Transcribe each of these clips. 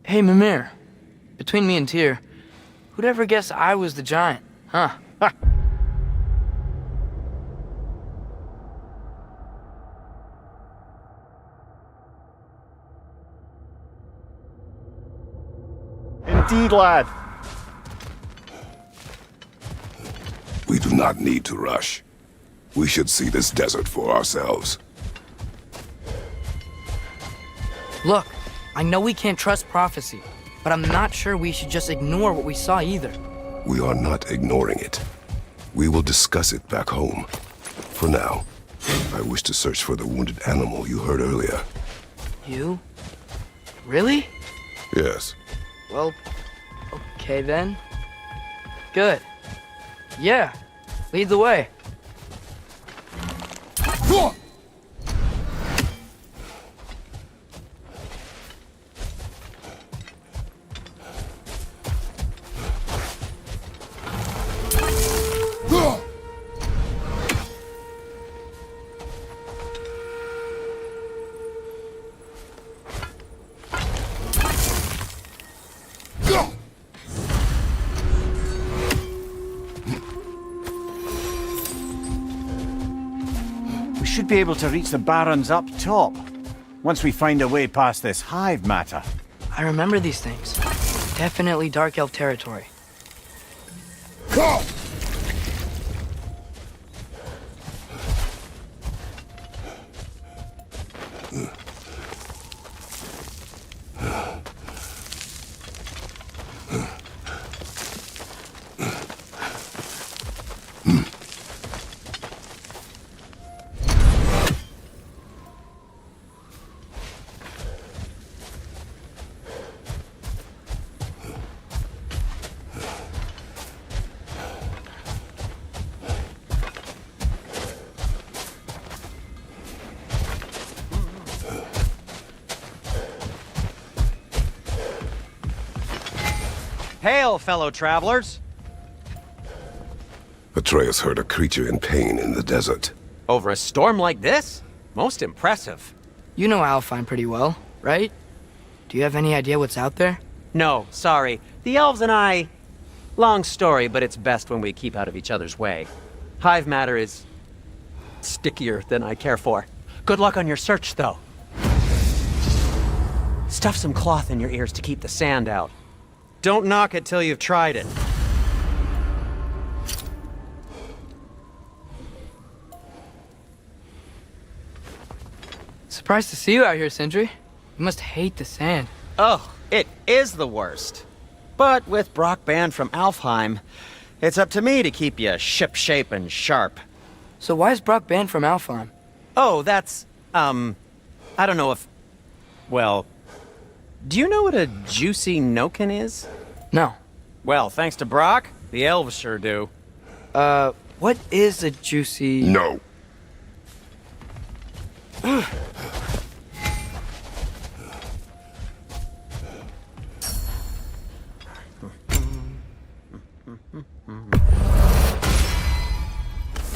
Hey, Mimir. Between me and Tyr, who'd ever guess I was the giant, huh? Indeed, lad. We do not need to rush. We should see this desert for ourselves. Look, I know we can't trust prophecy, but I'm not sure we should just ignore what we saw either. We are not ignoring it. We will discuss it back home. For now, I wish to search for the wounded animal you heard earlier. You? Really? Yes. Well, okay then. Good. Yeah, lead the way. We should be able to reach the Barrens up top, once we find a way past this hive matter. I remember these things. Definitely Dark Elf territory. Hail, fellow travelers! Atreus heard a creature in pain in the desert. Over a storm like this? Most impressive. You know Alfheim pretty well, right? Do you have any idea what's out there? No, sorry. The elves and I... Long story, but it's best when we keep out of each other's way. Hive matter is... stickier than I care for. Good luck on your search, though. Stuff some cloth in your ears to keep the sand out. Don't knock it till you've tried it. Surprised to see you out here, Sindri. You must hate the sand. Oh, it is the worst. But with Brock banned from Alfheim, it's up to me to keep you ship-shape and sharp. So why is Brock banned from Alfheim? Oh, that's, I don't know if... Well, do you know what a juicy noken is? No. Well, thanks to Brock, the elves sure do. What is a juicy... No.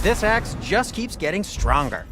This axe just keeps getting stronger.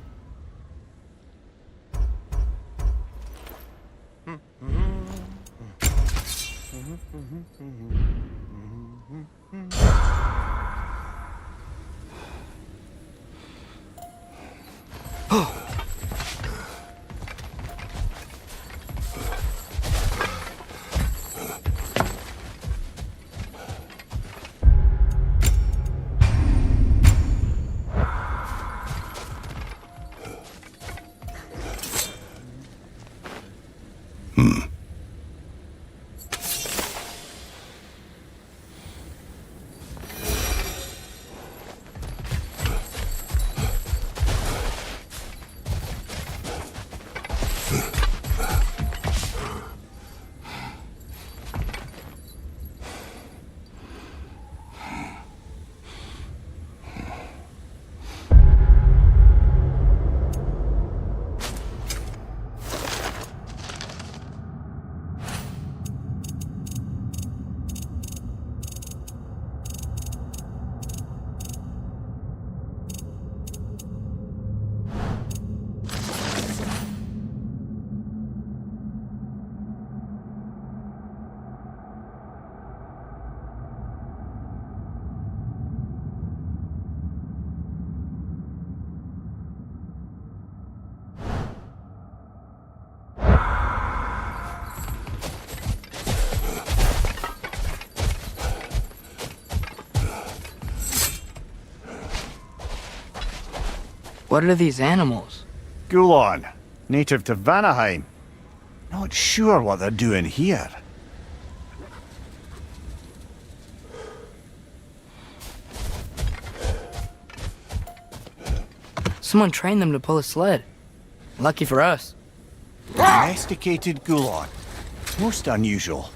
What are these animals? Gulon, native to Vanaheim. Not sure what they're doing here. Someone trained them to pull a sled. Lucky for us. Domesticated Gulon. Most unusual.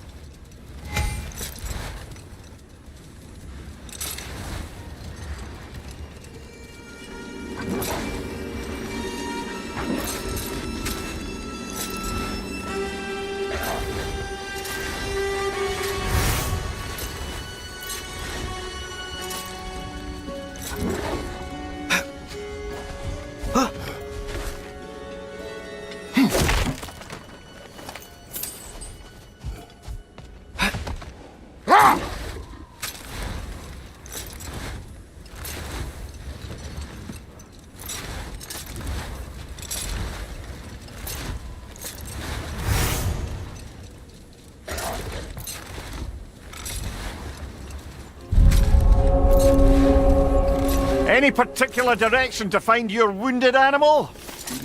Any particular direction to find your wounded animal?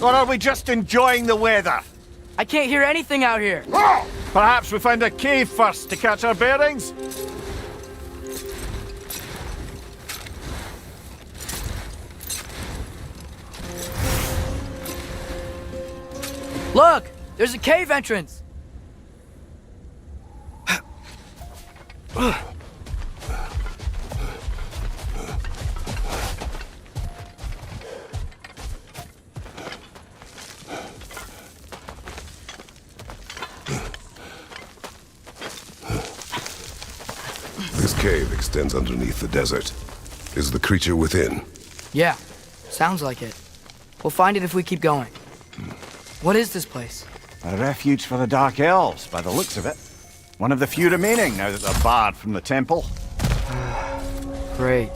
Or are we just enjoying the weather? I can't hear anything out here. Perhaps we find a cave first to catch our bearings? Look! There's a cave entrance! This cave extends underneath the desert. Is the creature within? Yeah, sounds like it. We'll find it if we keep going. What is this place? A refuge for the Dark Elves, by the looks of it. One of the few remaining now that they're barred from the temple. Great.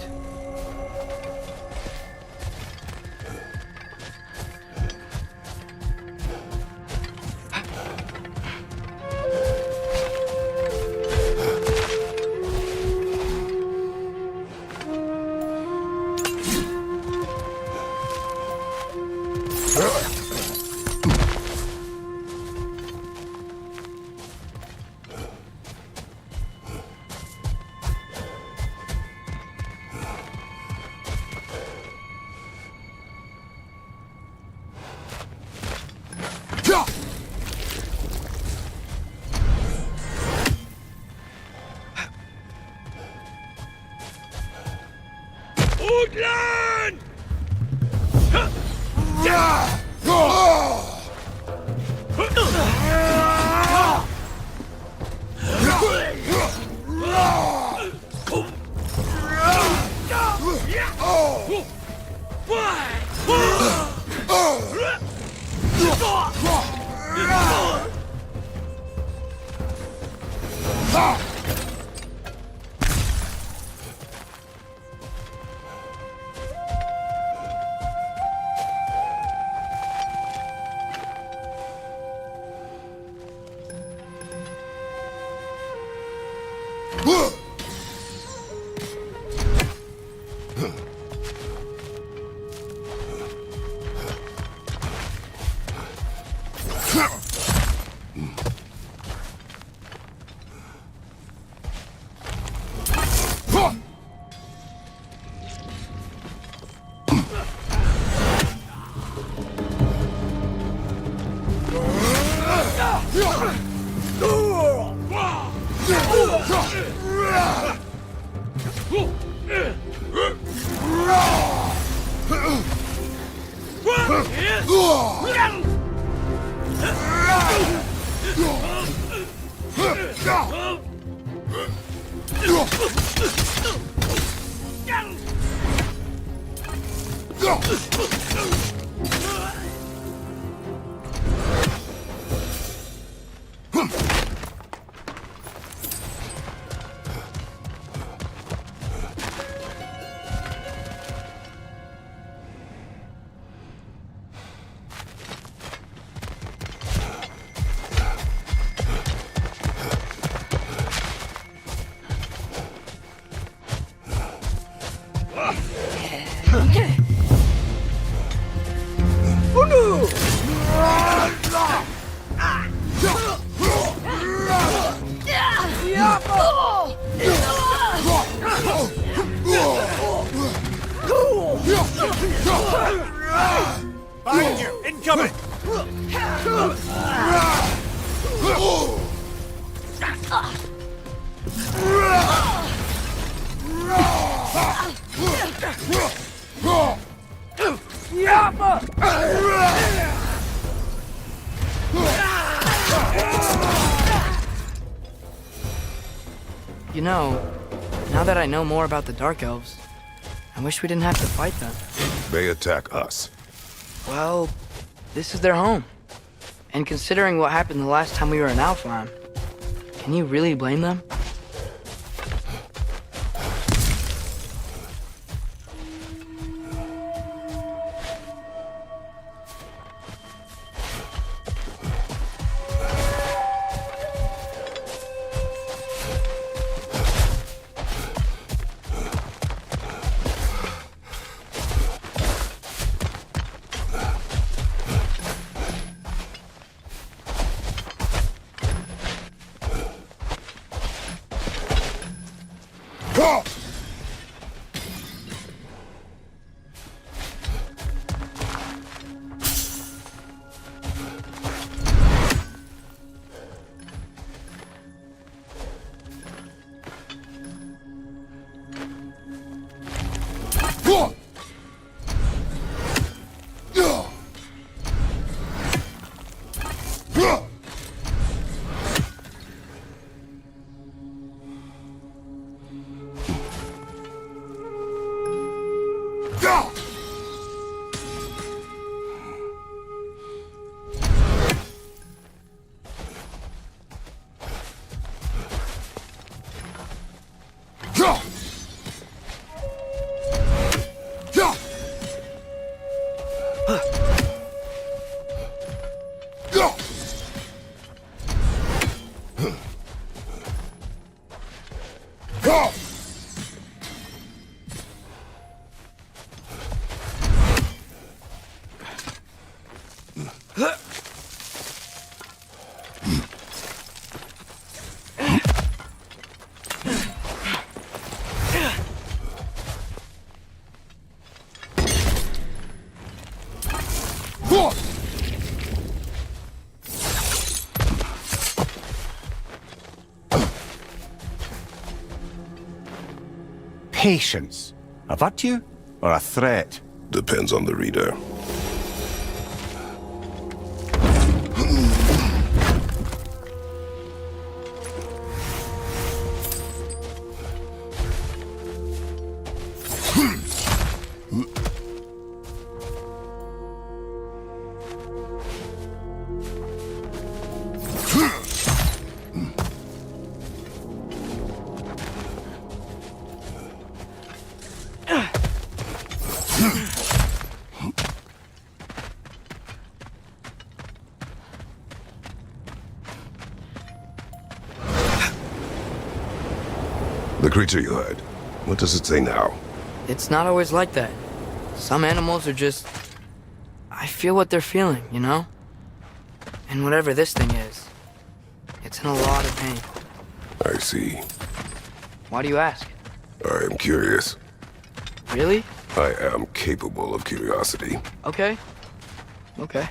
Behind you! Incoming! You know, now that I know more about the Dark Elves, I wish we didn't have to fight them. They attack us. Well, this is their home. And considering what happened the last time we were in Alfheim, can you really blame them? Patience. A virtue or a threat? Depends on the reader. The creature you heard, what does it say now? It's not always like that. Some animals are just... I feel what they're feeling, you know? And whatever this thing is, it's in a lot of pain. I see. Why do you ask? I am curious. Really? I am capable of curiosity. Okay. Okay.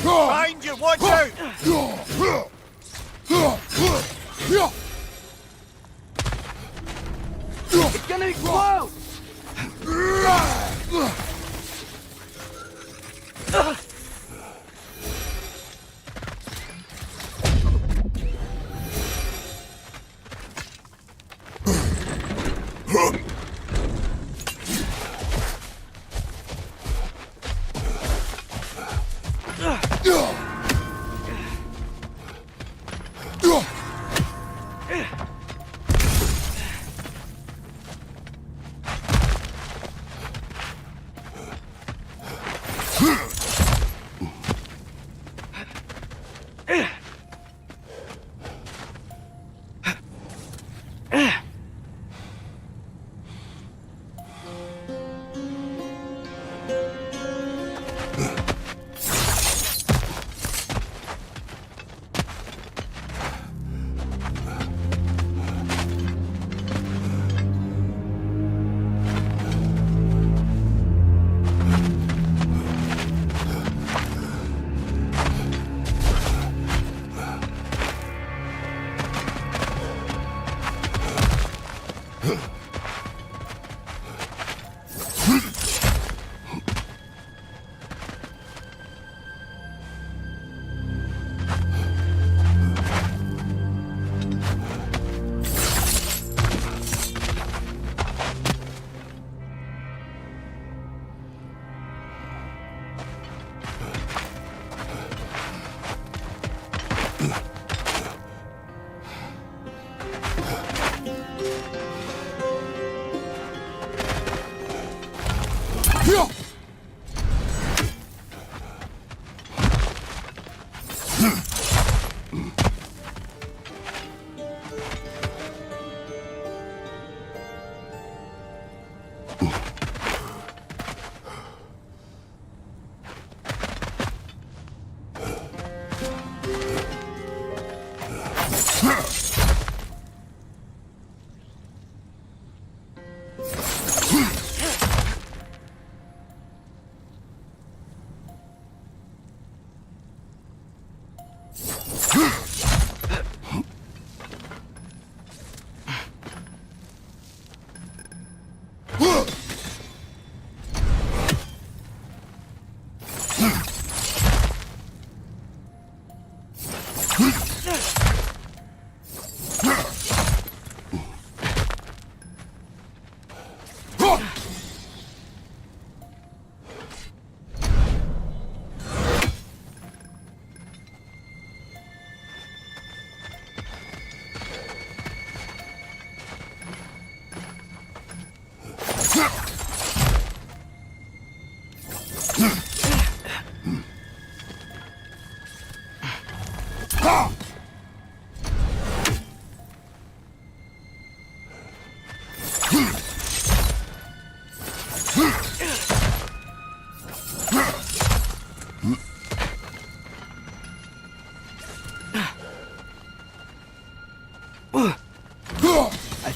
Behind you, watch out! It's gonna explode!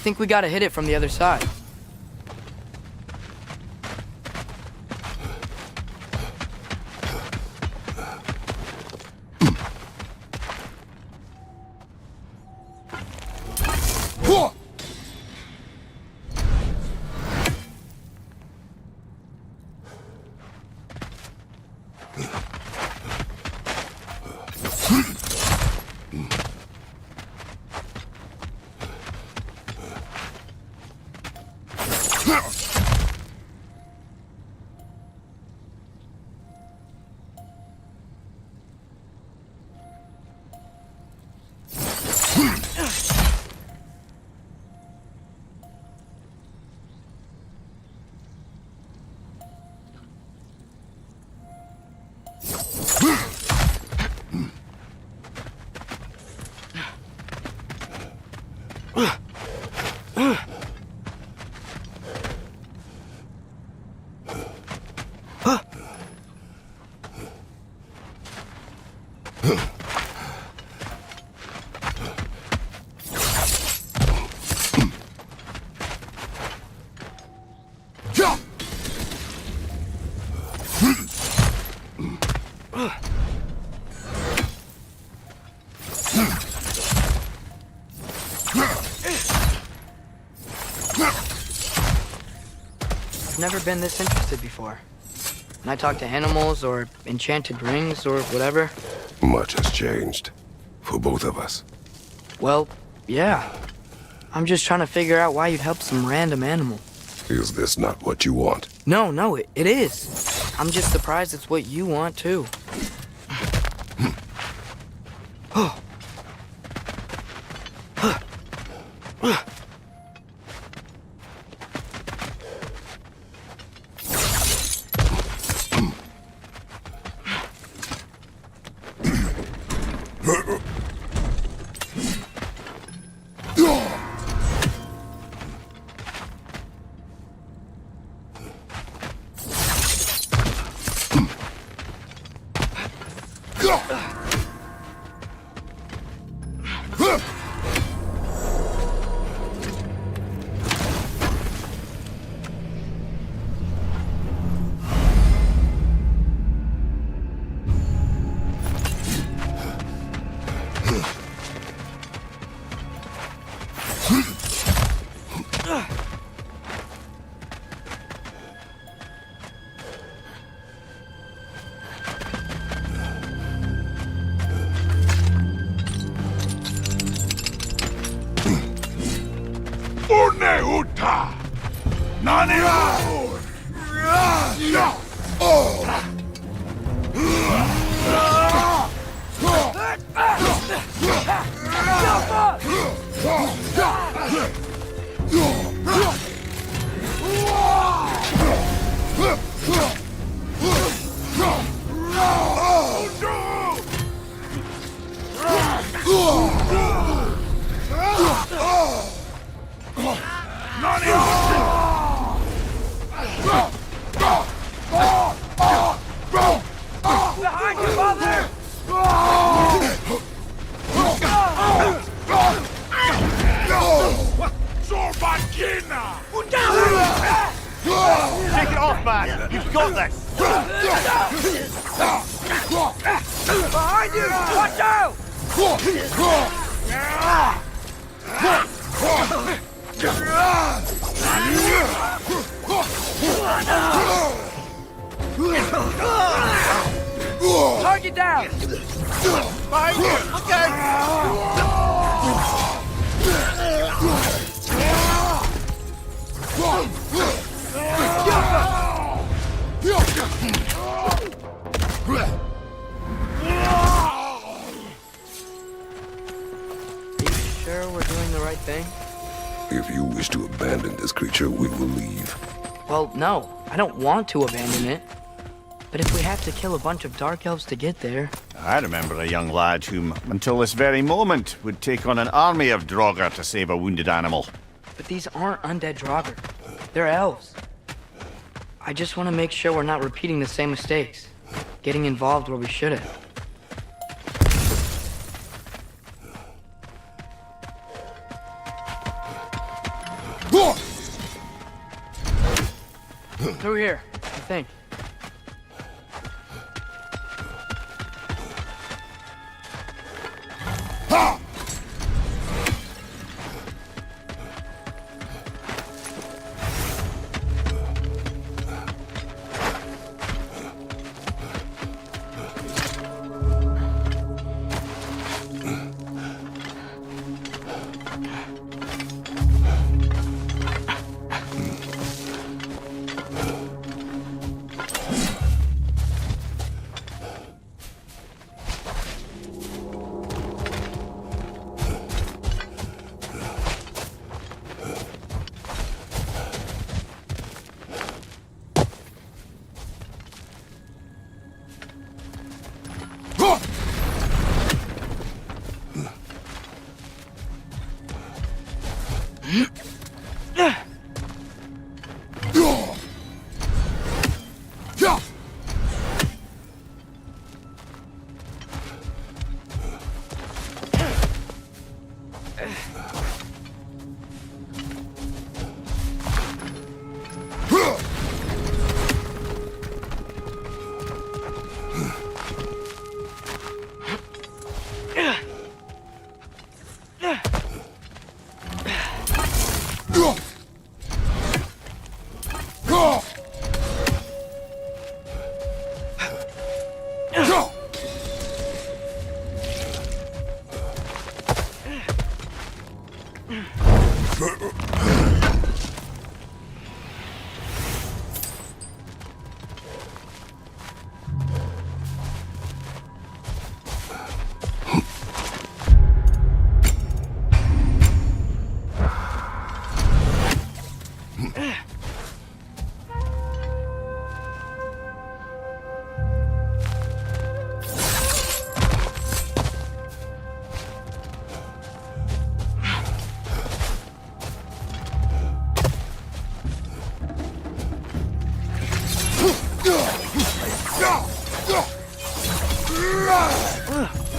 think we gotta hit it from the other side. I've never been this interested before. When I talk to animals or enchanted rings or whatever. Much has changed. For both of us. Well, yeah. I'm just trying to figure out why you'd help some random animal. Is this not what you want? No, it is. I'm just surprised it's what you want, too. Take it off, man! You've got this! Behind you! Watch out! Target down! Behind you! Okay! Sure we're doing the right thing? If you wish to abandon this creature, we will leave. Well, no. I don't want to abandon it. But if we have to kill a bunch of Dark Elves to get there... I remember a young lad whom, until this very moment, would take on an army of Draugr to save a wounded animal. But these aren't undead Draugr. They're elves. I just want to make sure we're not repeating the same mistakes. Getting involved where we shouldn't. Through here, I think.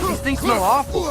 These things smell awful.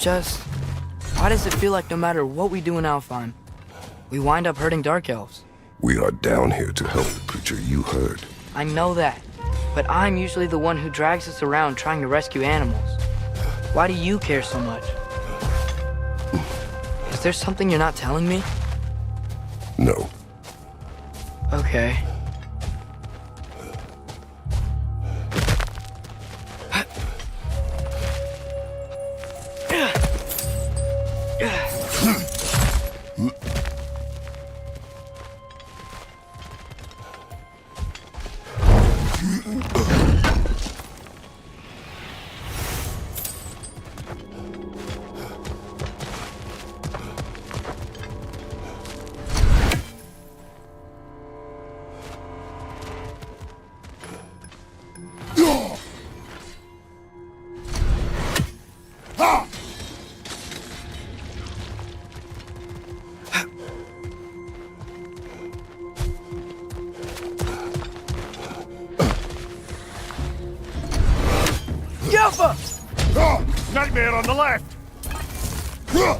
just... Why does it feel like no matter what we do in Alfheim, we wind up hurting Dark Elves? We are down here to help the creature you heard. I know that, but I'm usually the one who drags us around trying to rescue animals. Why do you care so much? Is there something you're not telling me? No. Okay. Alpha! Nightmare on the left! Whoa.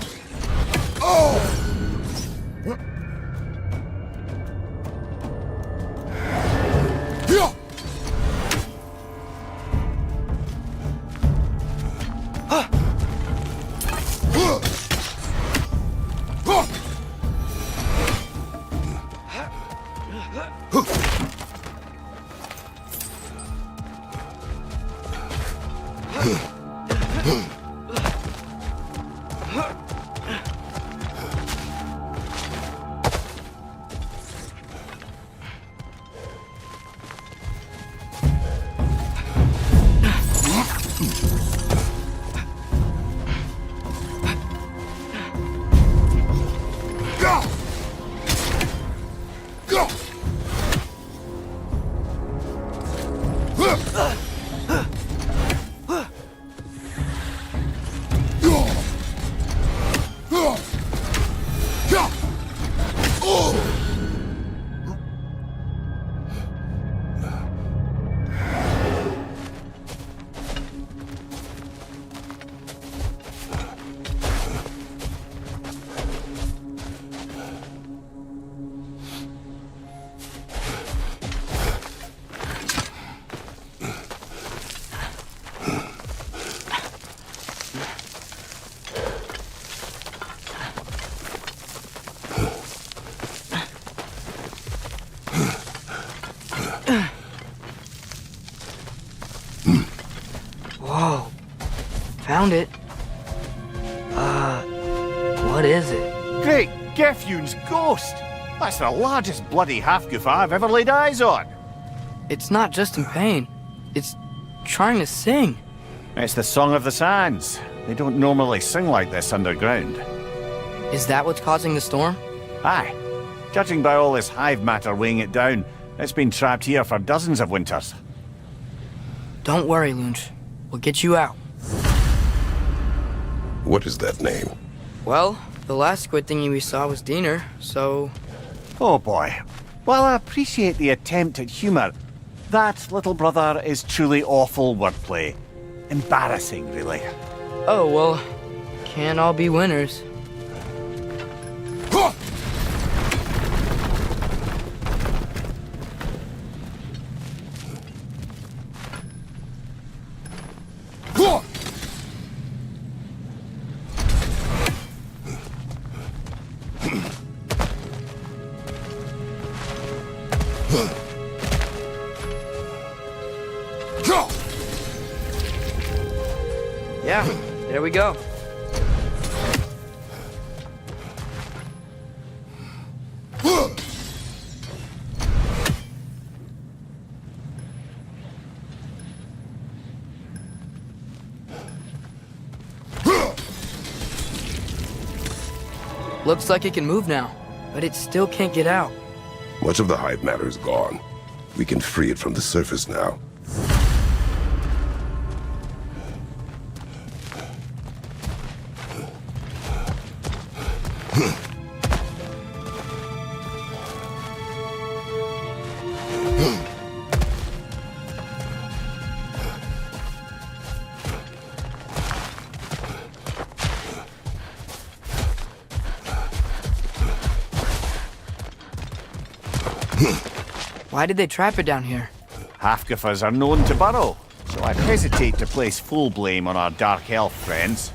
Found it. What is it? Great Gefyun's ghost! That's the largest bloody half-goof I've ever laid eyes on. It's not just in pain. It's trying to sing. It's the Song of the Sands. They don't normally sing like this underground. Is that what's causing the storm? Aye. Judging by all this hive matter weighing it down, it's been trapped here for dozens of winters. Don't worry, Lunch. We'll get you out. What is that name? Well, the last squid thingy we saw was Diener, so... Oh boy. While I appreciate the attempt at humour, that, little brother, is truly awful wordplay. Embarrassing, really. Oh, well, can't all be winners. Yeah, there we go. Looks like it can move now, but it still can't get out. Much of the hive matter is gone. We can free it from the surface now. Why did they trap it down here? Halfgiffers are known to burrow, so I'd hesitate to place full blame on our Dark Elf friends.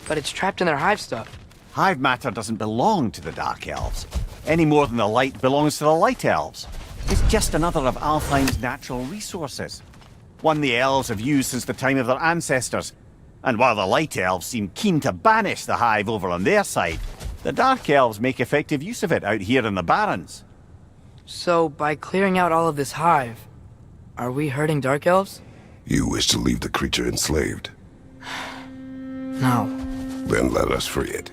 But it's trapped in their hive stuff. Hive matter doesn't belong to the Dark Elves, any more than the light belongs to the Light Elves. It's just another of Alfheim's natural resources. One the elves have used since the time of their ancestors. And while the Light Elves seem keen to banish the hive over on their side, the Dark Elves make effective use of it out here in the Barrens. So, by clearing out all of this hive, are we hurting Dark Elves? You wish to leave the creature enslaved? No. Then let us free it.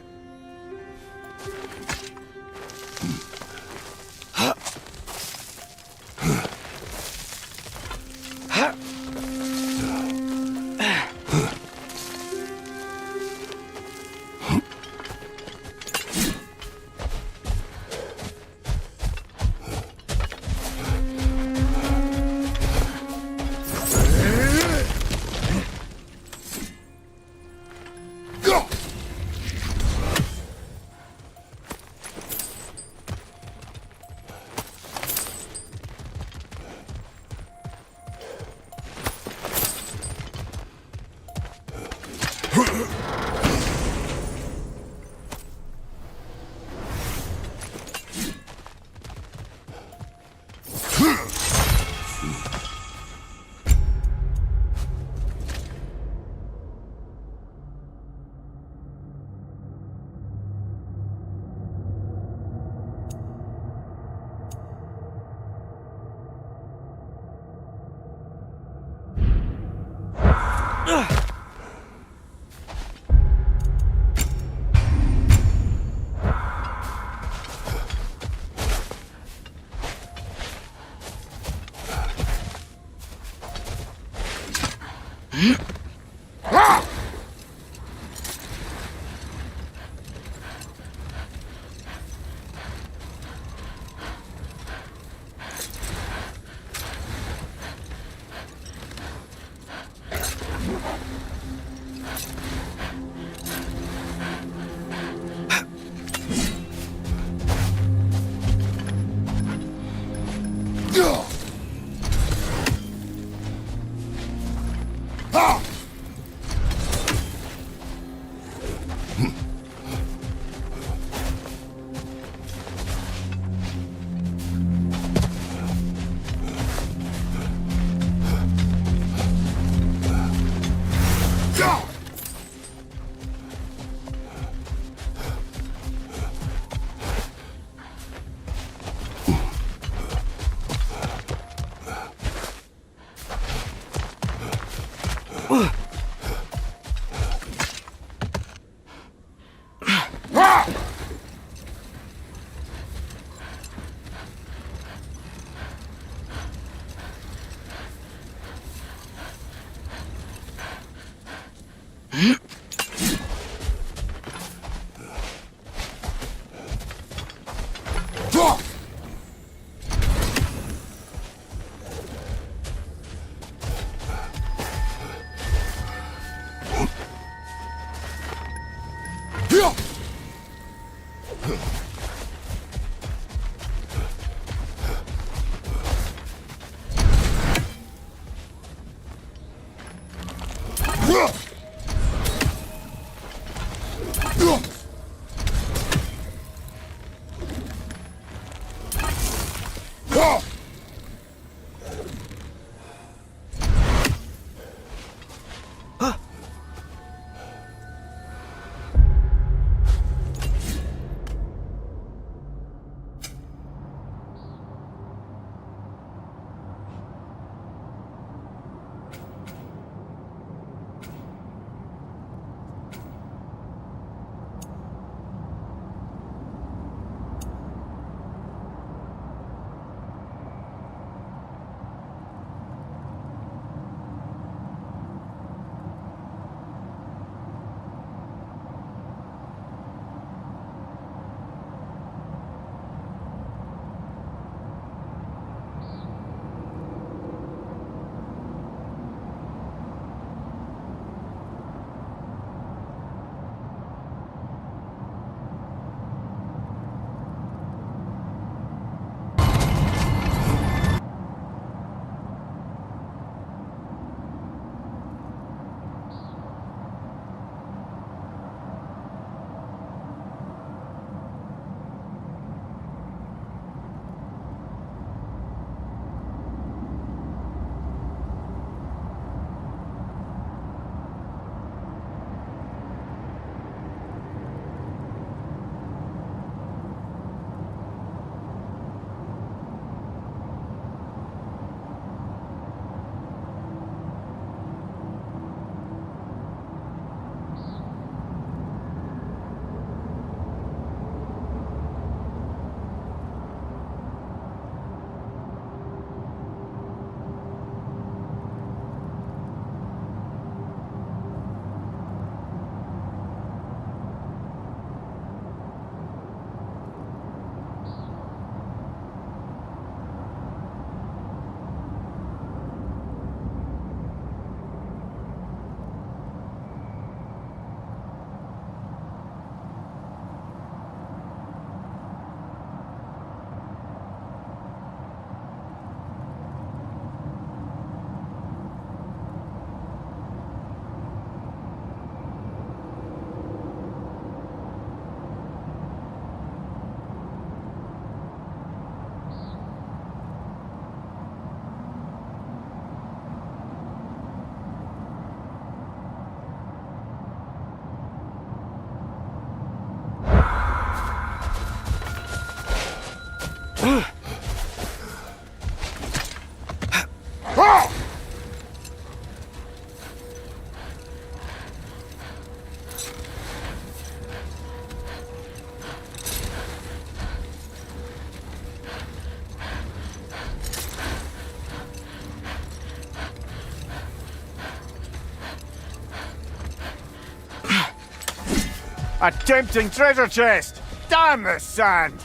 A tempting treasure chest! Damn the sand!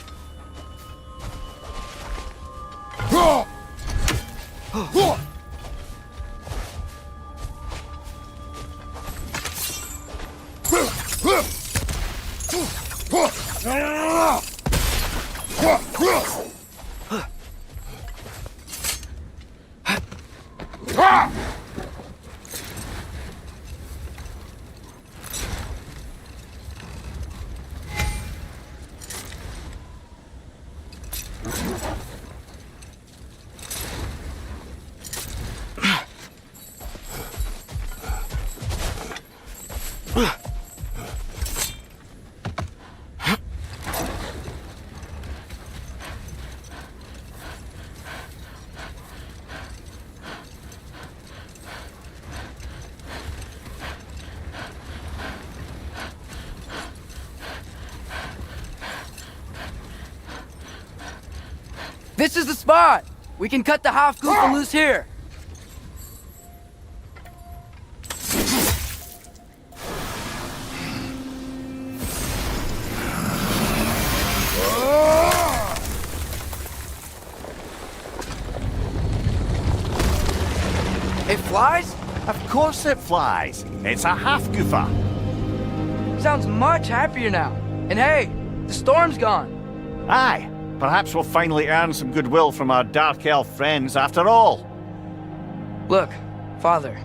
This is the spot! We can cut the half-goof loose here. It flies? Of course it flies. It's a half-goofer. Sounds much happier now. And hey, the storm's gone. Aye, perhaps we'll finally earn some goodwill from our Dark Elf friends after all. Look, Father,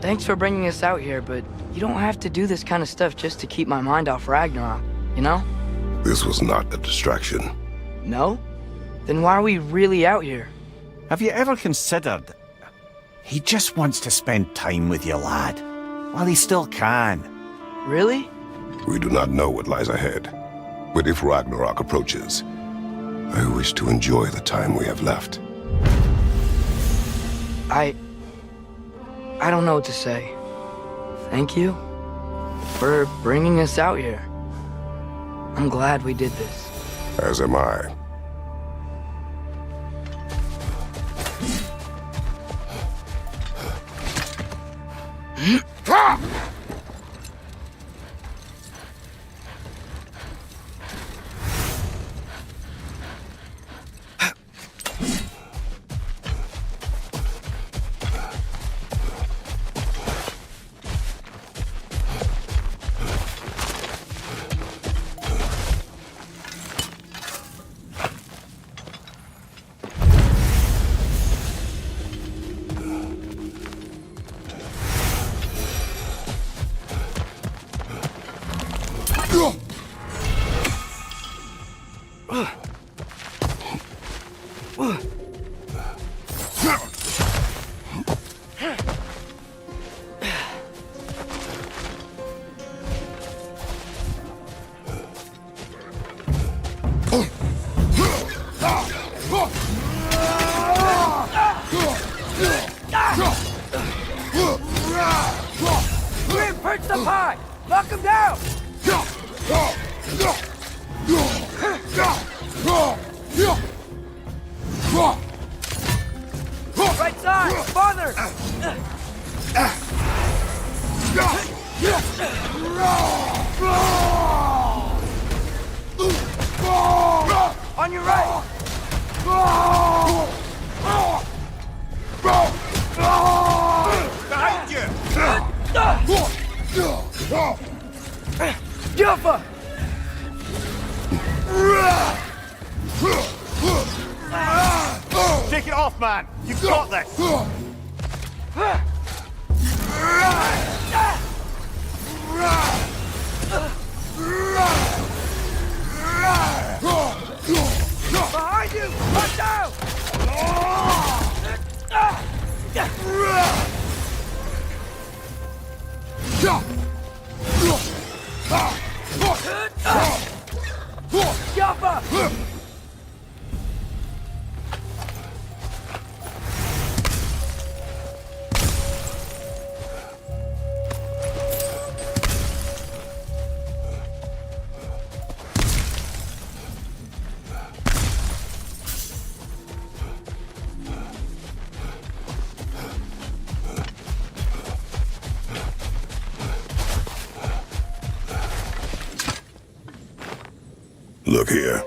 thanks for bringing us out here, but you don't have to do this kind of stuff just to keep my mind off Ragnarok, you know? This was not a distraction. No? Then why are we really out here? Have you ever considered... He just wants to spend time with you, lad. While he still can. Really? We do not know what lies ahead. But if Ragnarok approaches, I wish to enjoy the time we have left. I don't know what to say. Thank you for bringing us out here. I'm glad we did this. As am I. Grim, perch the pie! Knock him down! Right side! Farther! On your right! Behind you! Jumper! Take it off, man! You've got this! Behind you! Watch out! Jumper! Look here.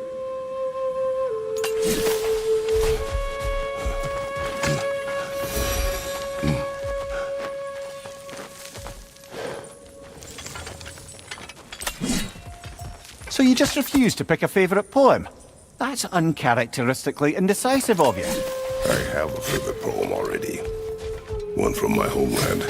So you just refuse to pick a favourite poem? That's uncharacteristically indecisive of you. I have a favorite poem already. One from my homeland.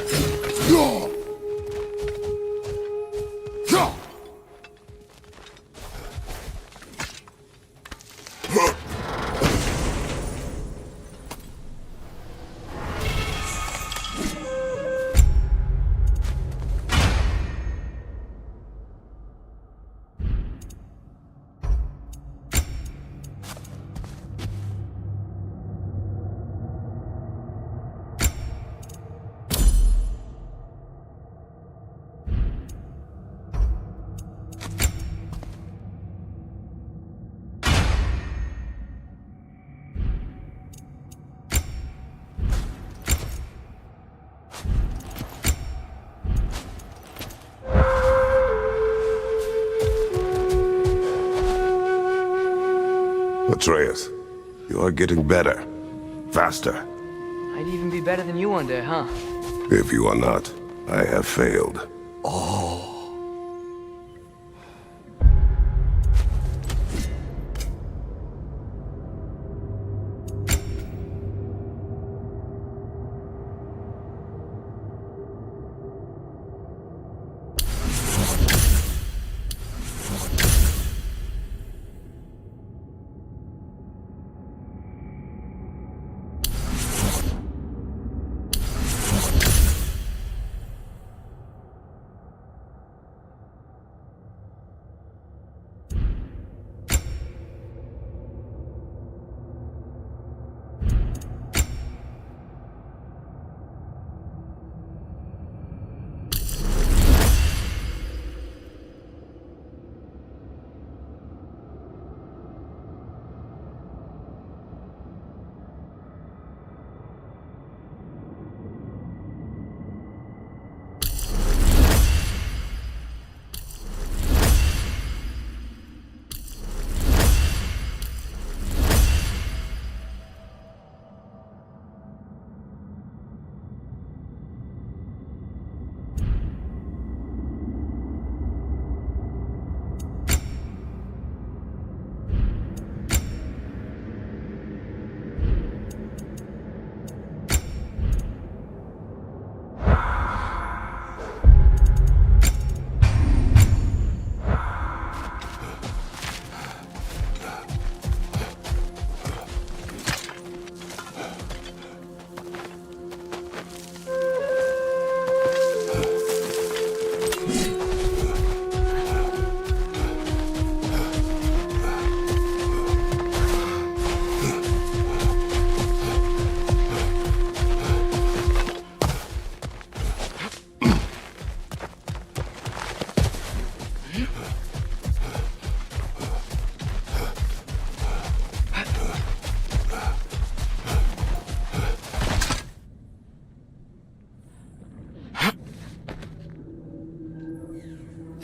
Atreus, you are getting better. Faster. I'd even be better than you one day, huh? If you are not, I have failed.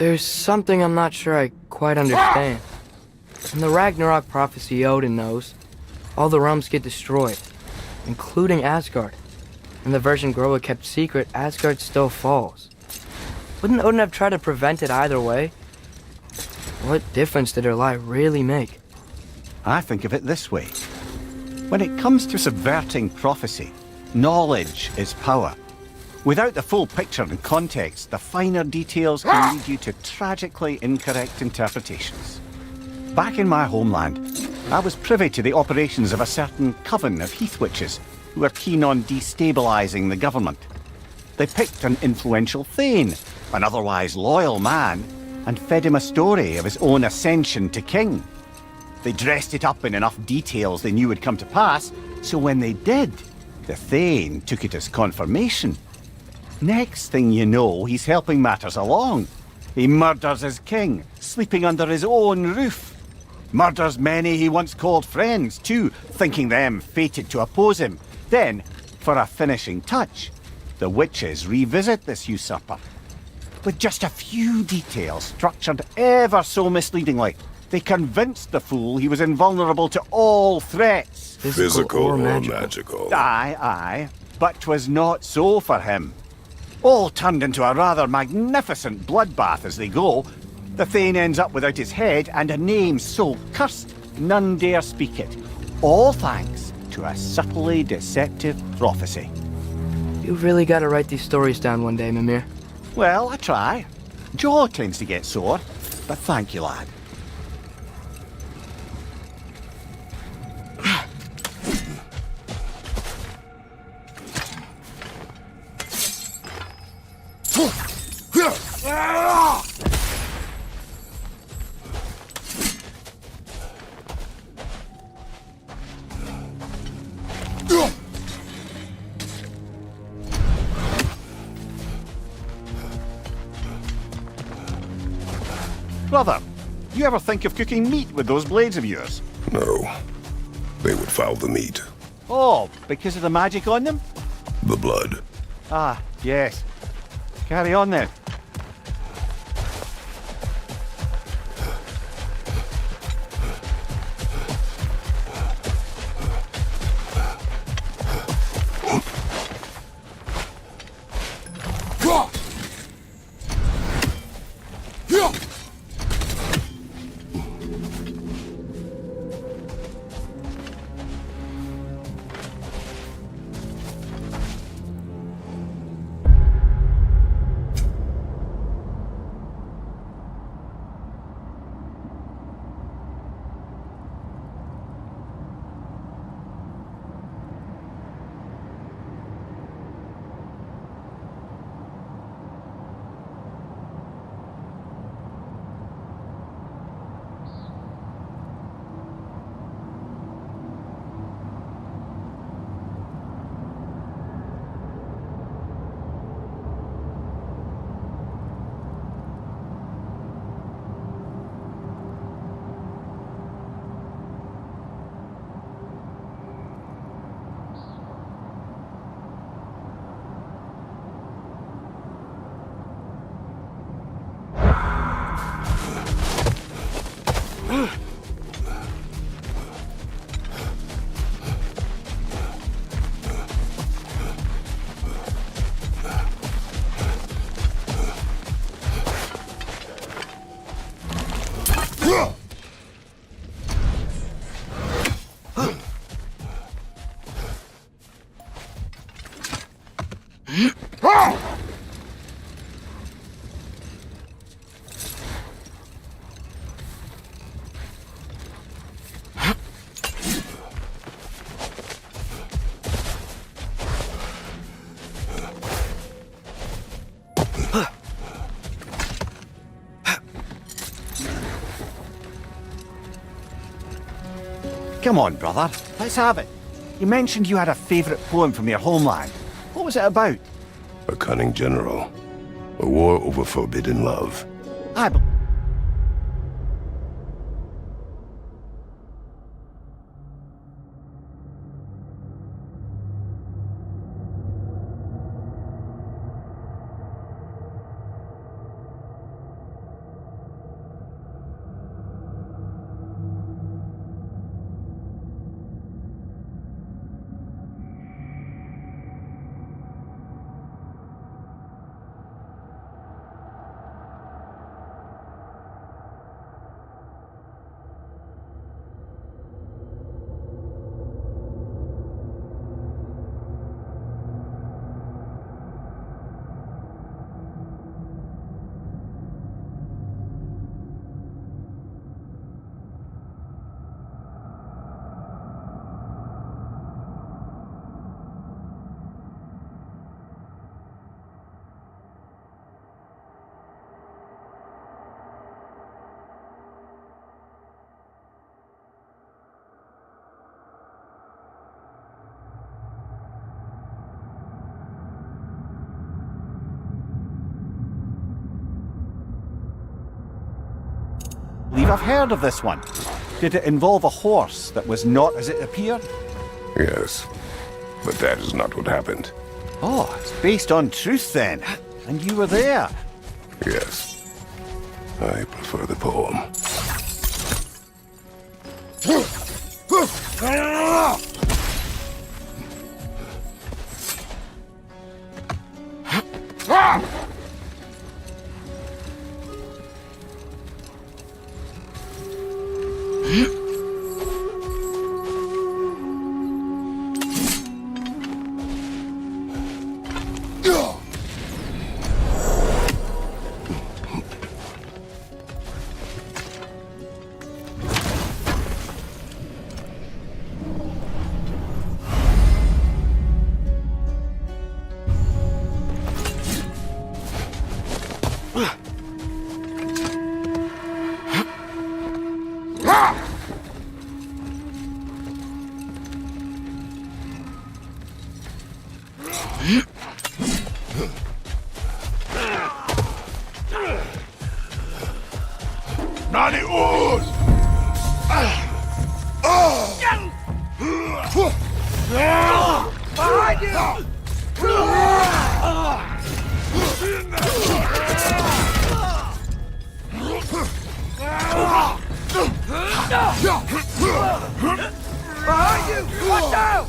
There's something I'm not sure I quite understand. In the Ragnarok prophecy Odin knows, all the realms get destroyed, including Asgard. In the version Groa kept secret, Asgard still falls. Wouldn't Odin have tried to prevent it either way? What difference did her lie really make? I think of it this way. When it comes to subverting prophecy, knowledge is power. Without the full picture and context, the finer details can lead you to tragically incorrect interpretations. Back in my homeland, I was privy to the operations of a certain coven of heath witches who were keen on destabilising the government. They picked an influential Thane, an otherwise loyal man, and fed him a story of his own ascension to king. They dressed it up in enough details they knew would come to pass, so when they did, the Thane took it as confirmation. Next thing you know, he's helping matters along. He murders his king, sleeping under his own roof. Murders many he once called friends, too, thinking them fated to oppose him. Then, for a finishing touch, the witches revisit this usurper. With just a few details structured ever so misleadingly, They convinced the fool he was invulnerable to all threats. Physical or magical. magical? Aye. But 'twas not so for him. All turned into a rather magnificent bloodbath as they go. The Thane ends up without his head and a name so cursed none dare speak it. All thanks to a subtly deceptive prophecy. You've really got to write these stories down one day, Mimir. Well, I try. Jaw tends to get sore, but thank you, lad. Brother, you ever think of cooking meat with those blades of yours? No. They would foul the meat. Oh, because of the magic on them? The blood. Ah, yes. Carry on then. Come on, brother. Let's have it. You mentioned you had a favourite poem from your homeland. What was it about? A cunning general. A war over forbidden love. I believe I've heard of this one. Did it involve a horse that was not as it appeared? Yes. But that is not what happened. Oh, it's based on truth then. And you were there. Yes. I prefer the poem. Nani Oz! Behind you! Behind you! Watch out!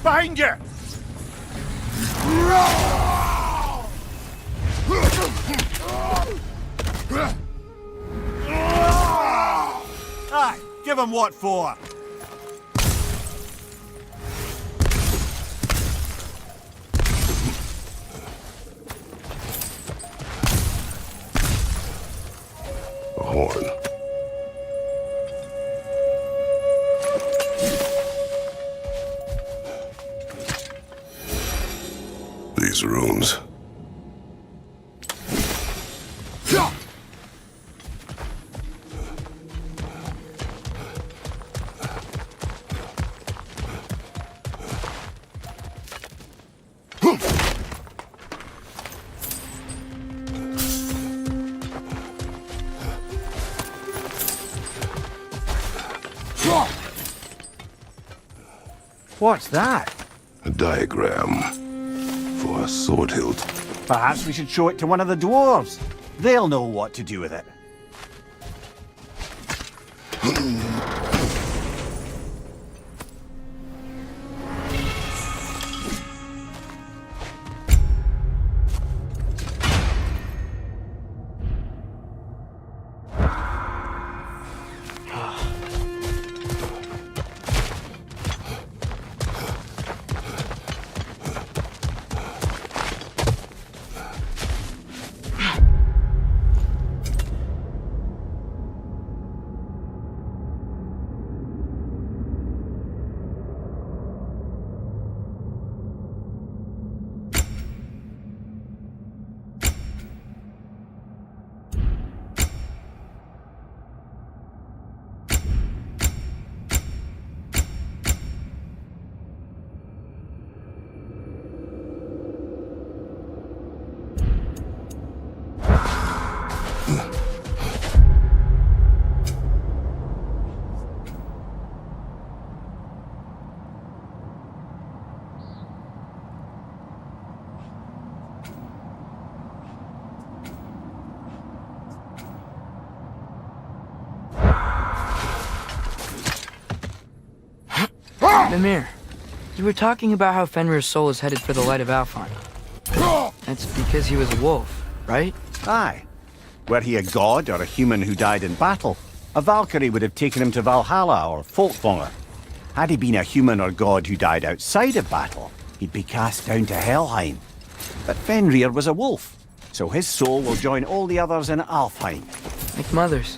Behind you! Aye, give him what for. A horn. These runes. What's that? A diagram for a sword hilt. Perhaps we should show it to one of the dwarves. They'll know what to do with it. Mimir, you were talking about how Fenrir's soul is headed for the light of Alfheim. That's because he was a wolf, right? Aye. Were he a god or a human who died in battle, a Valkyrie would have taken him to Valhalla or Folkvanger. Had he been a human or god who died outside of battle, he'd be cast down to Helheim. But Fenrir was a wolf, so his soul will join all the others in Alfheim. Like mothers.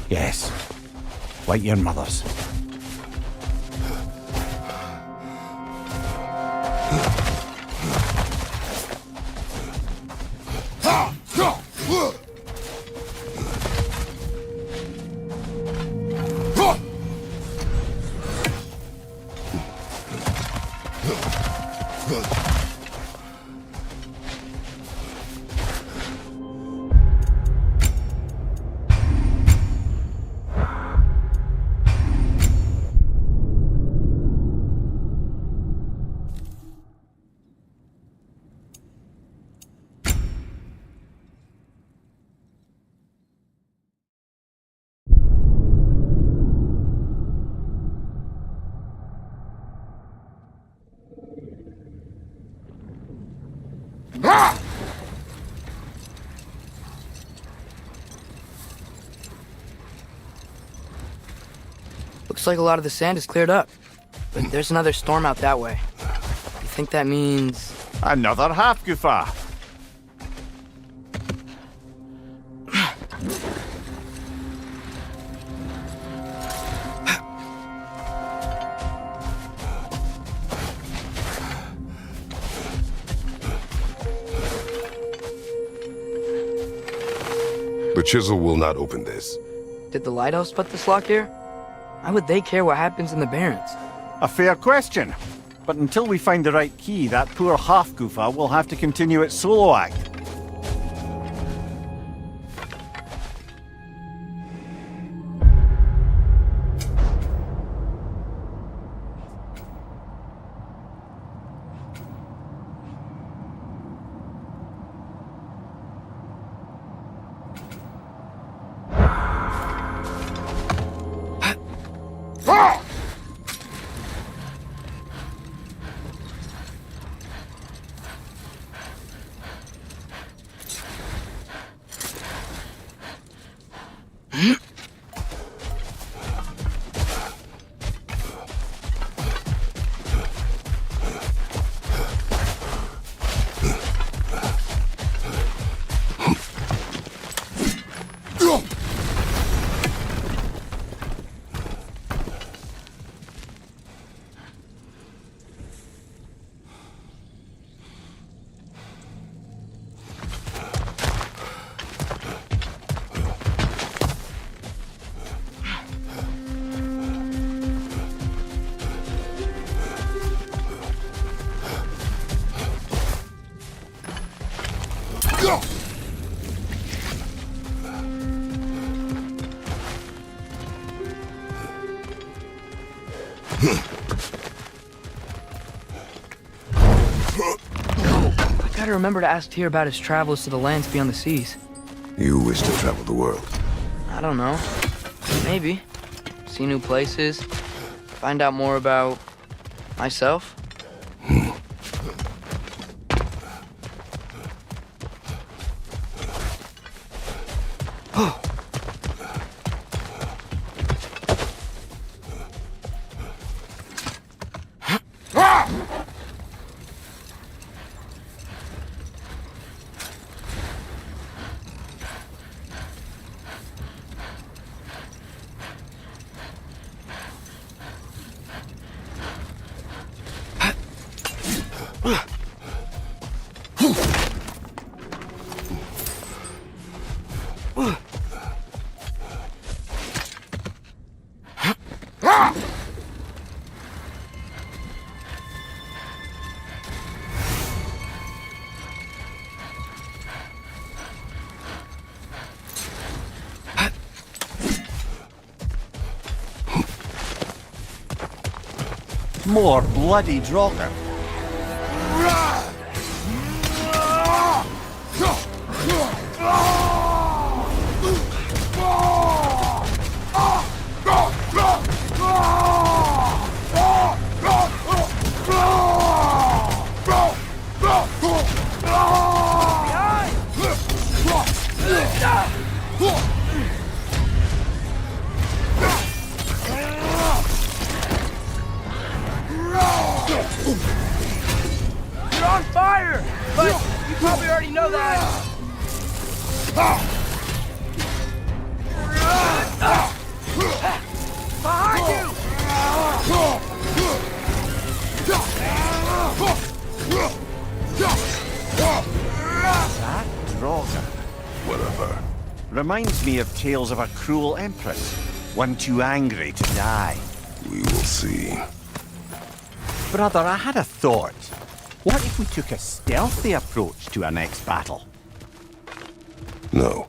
Yes, like your mother's. Looks like a lot of the sand is cleared up. But there's another storm out that way. You think that means... Another half-goofer. The chisel will not open this. Did the lighthouse put this lock here? Why would they care what happens in the Barrens? A fair question. But until we find the right key, that poor half-goofer will have to continue its solo act. I gotta remember to ask Tyr about his travels to the lands beyond the seas. You wish to travel the world. I don't know. Maybe. See new places. Find out more about... myself. More bloody Draugr. You're on fire! But you probably already know that. Behind you! That Draugr Whatever. reminds me of tales of a cruel empress, one too angry to die. We will see. Brother, I had a thought. What if we took a stealthy approach to our next battle? No.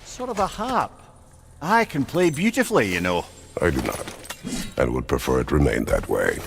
Sort of a harp. I can play beautifully, you know. I do not, and would prefer it remain that way.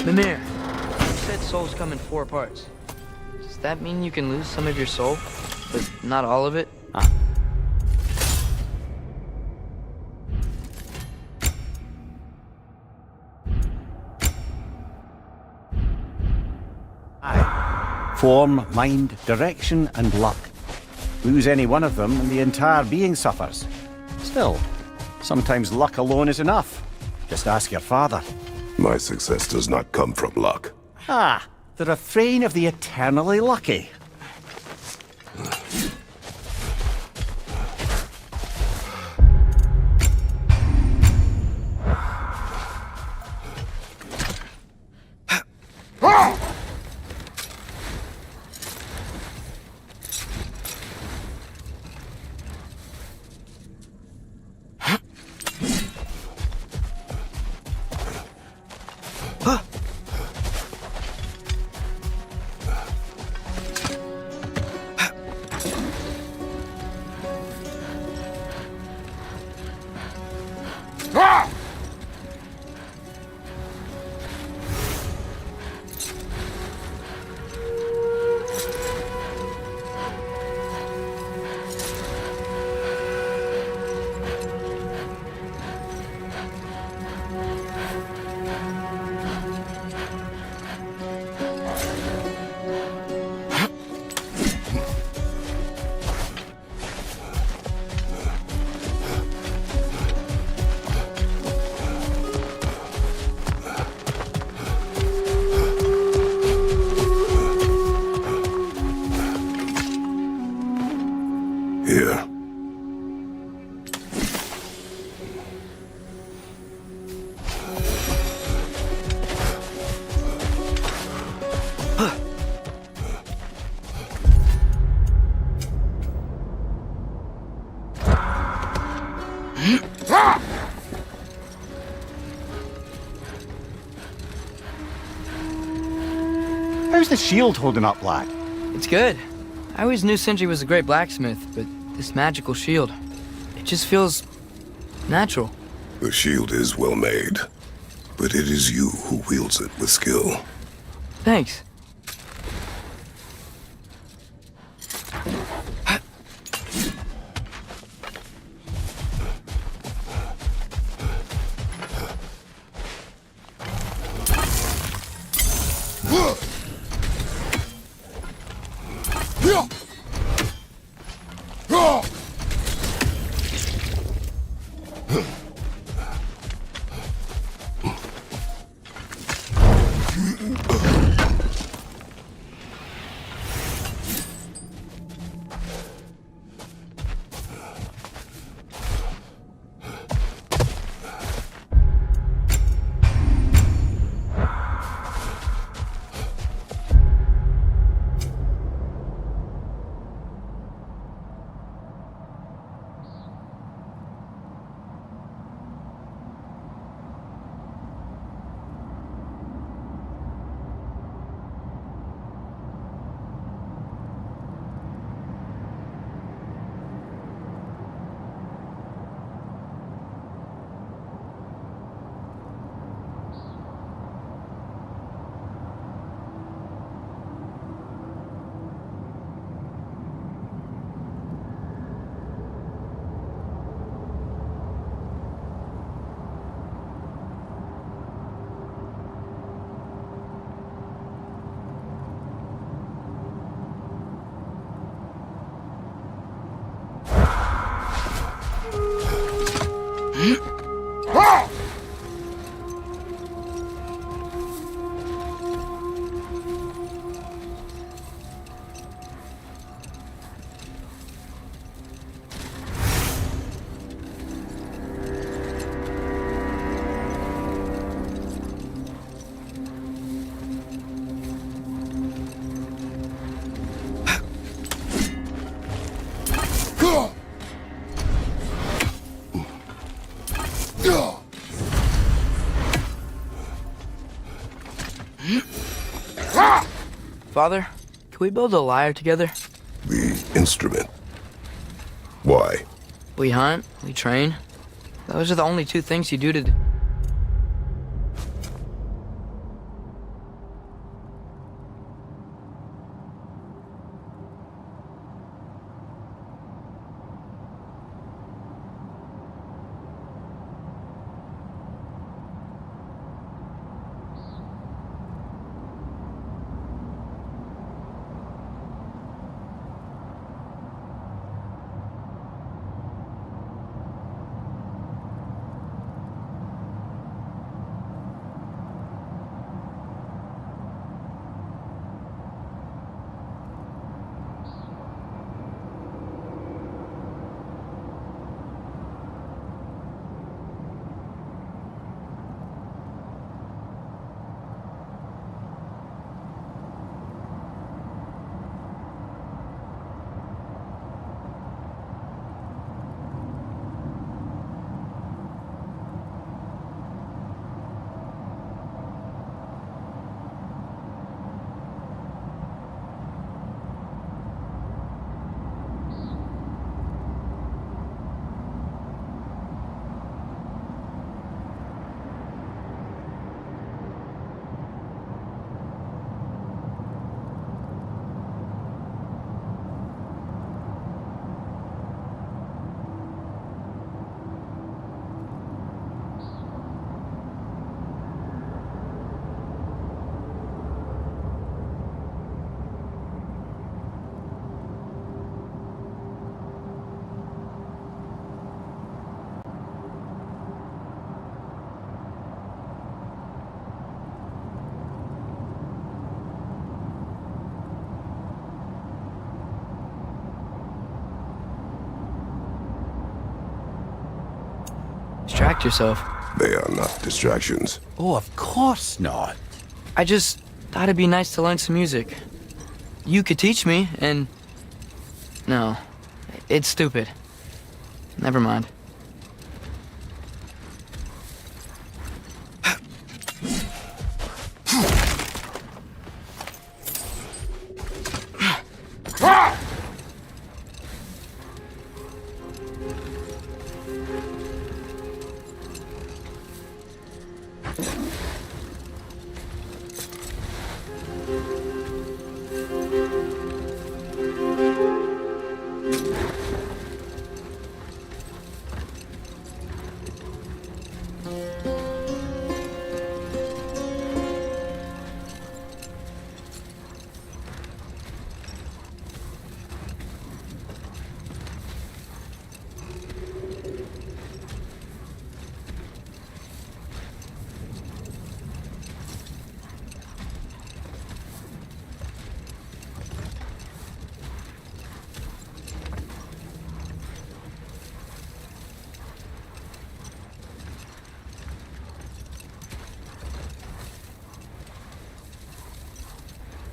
Mimir, you said souls come in 4 parts. Does that mean you can lose some of your soul, but not all of it? Aye. Form, mind, direction, and luck. Lose any one of them and the entire being suffers. Still, sometimes luck alone is enough. Just ask your father. My success does not come from luck. Ah, the refrain of the eternally lucky. Here. How's the shield holding up, lad? It's good. I always knew Sindri was a great blacksmith, but this magical shield, it just feels natural. The shield is well made, but it is you who wields it with skill. Thanks. Father, can we build a lyre together? The instrument. Why? We hunt, we train. Those are the only two things you do to... Distract yourself. They are not distractions. Oh, of course not. I just thought it'd be nice to learn some music. You could teach me, and... No, it's stupid. Never mind.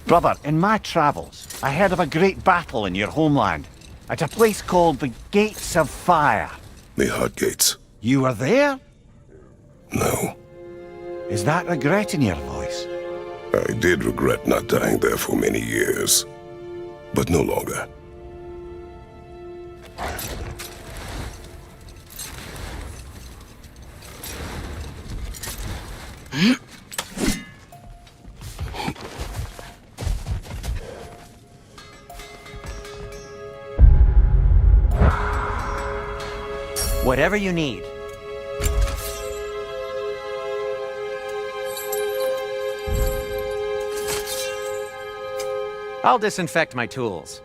Brother, in my travels, I heard of a great battle in your homeland, at a place called the Gates of Fire. The Hot Gates. You were there? No. Is that regret in your voice? I did regret not dying there for many years. But no longer. Whatever you need. I'll disinfect my tools.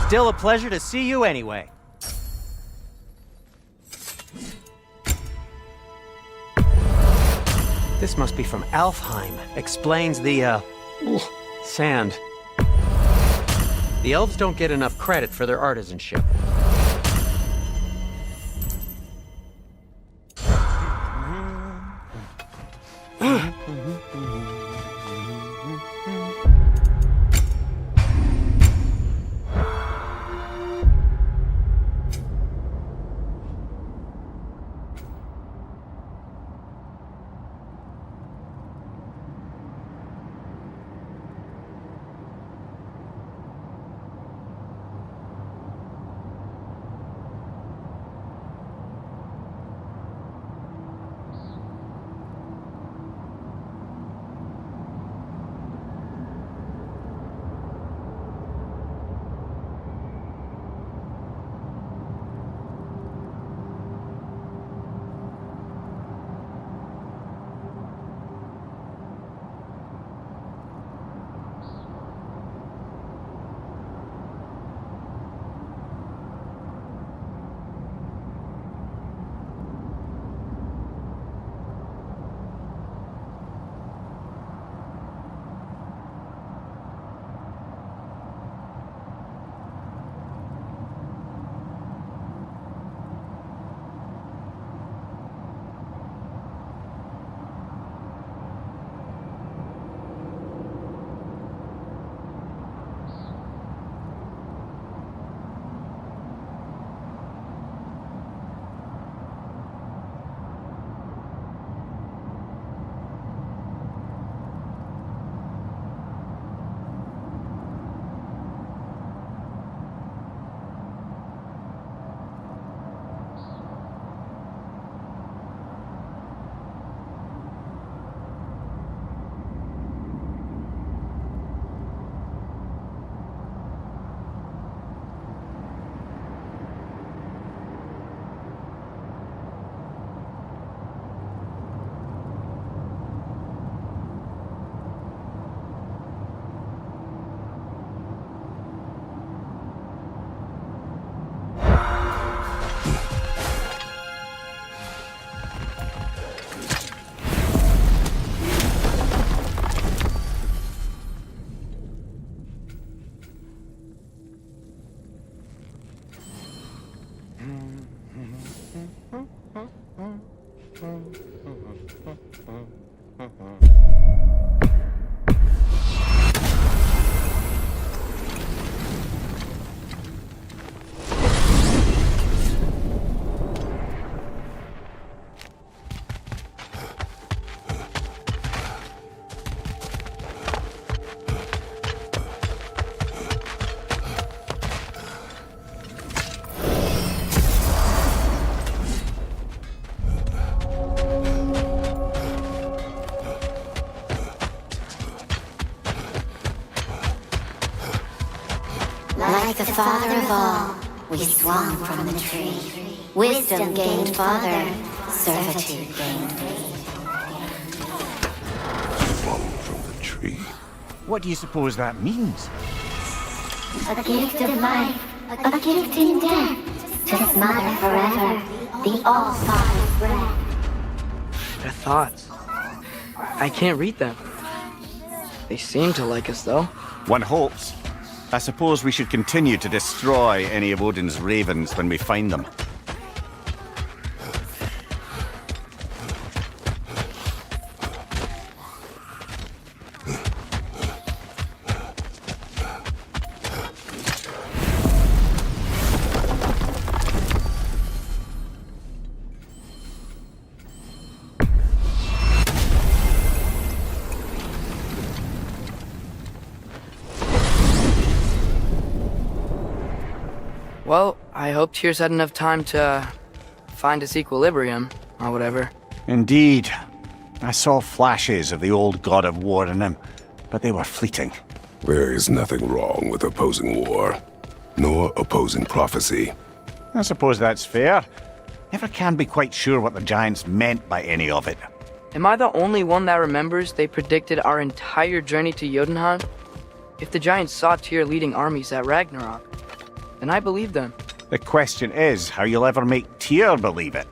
Still a pleasure to see you anyway. This must be from Alfheim. Explains the, sand. The elves don't get enough credit for their artisanship. Like the father of all, we swung from the tree. Wisdom gained father, servitude gained we. Swung from the tree. What do you suppose that means? A gift of life, a gift in death. To his mother forever, the all-father's breath. Their thoughts. I can't read them. They seem to like us, though. One hopes. I suppose we should continue to destroy any of Odin's ravens when we find them. Well, I hope Tyr's had enough time to find his equilibrium, or whatever. Indeed. I saw flashes of the old god of war in him, but they were fleeting. There is nothing wrong with opposing war, nor opposing prophecy. I suppose that's fair. Never can be quite sure what the giants meant by any of it. Am I the only one that remembers they predicted our entire journey to Jotunheim? If the giants saw Tyr leading armies at Ragnarok, then I believe them. The question is how you'll ever make Tyr believe it.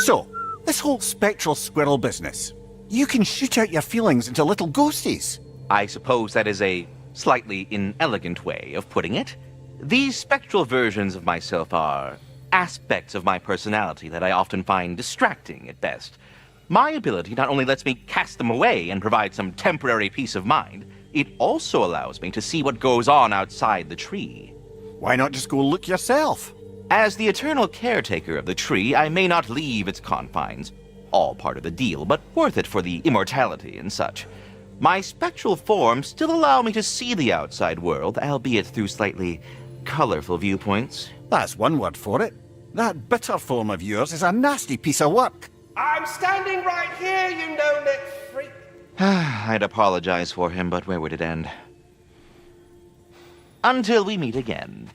So, this whole spectral squirrel business. You can shoot out your feelings into little ghosties. I suppose that is a slightly inelegant way of putting it. These spectral versions of myself are aspects of my personality that I often find distracting at best. My ability not only lets me cast them away and provide some temporary peace of mind, it also allows me to see what goes on outside the tree. Why not just go look yourself? As the eternal caretaker of the tree, I may not leave its confines. All part of the deal, but worth it for the immortality and such. My spectral forms still allow me to see the outside world, albeit through slightly colorful viewpoints. That's one word for it. That bitter form of yours is a nasty piece of work. I'm standing right here, you no-neck freak. I'd apologize for him, but where would it end? Until we meet again.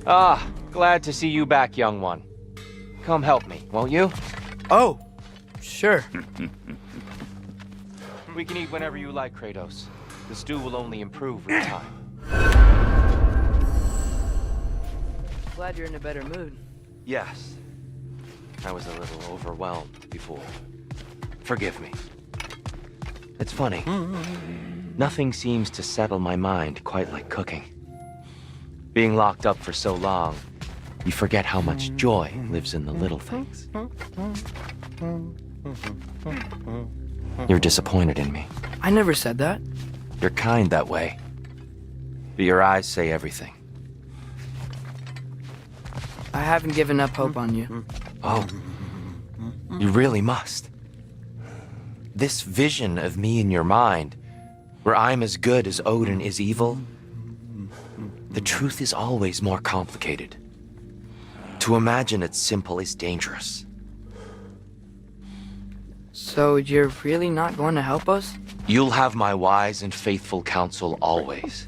Ah, glad to see you back, young one. Come help me, won't you? Oh, sure. We can eat whenever you like, Kratos. The stew will only improve with time. Glad you're in a better mood. Yes. I was a little overwhelmed before. Forgive me. It's funny. Nothing seems to settle my mind quite like cooking. Being locked up for so long, you forget how much joy lives in the little things. You're disappointed in me. I never said that. You're kind that way. But your eyes say everything. I haven't given up hope on you. Oh. You really must. This vision of me in your mind, where I'm as good as Odin is evil, The truth is always more complicated. To imagine it's simple is dangerous. So you're really not going to help us? You'll have my wise and faithful counsel always.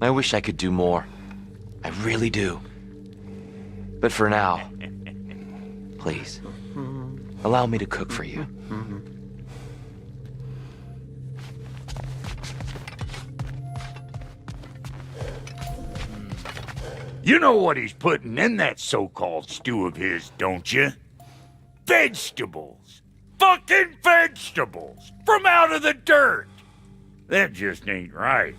I wish I could do more. I really do. But for now, please, allow me to cook for you. You know what he's putting in that so-called stew of his, don't you? Vegetables! Fucking vegetables! From out of the dirt! That just ain't right.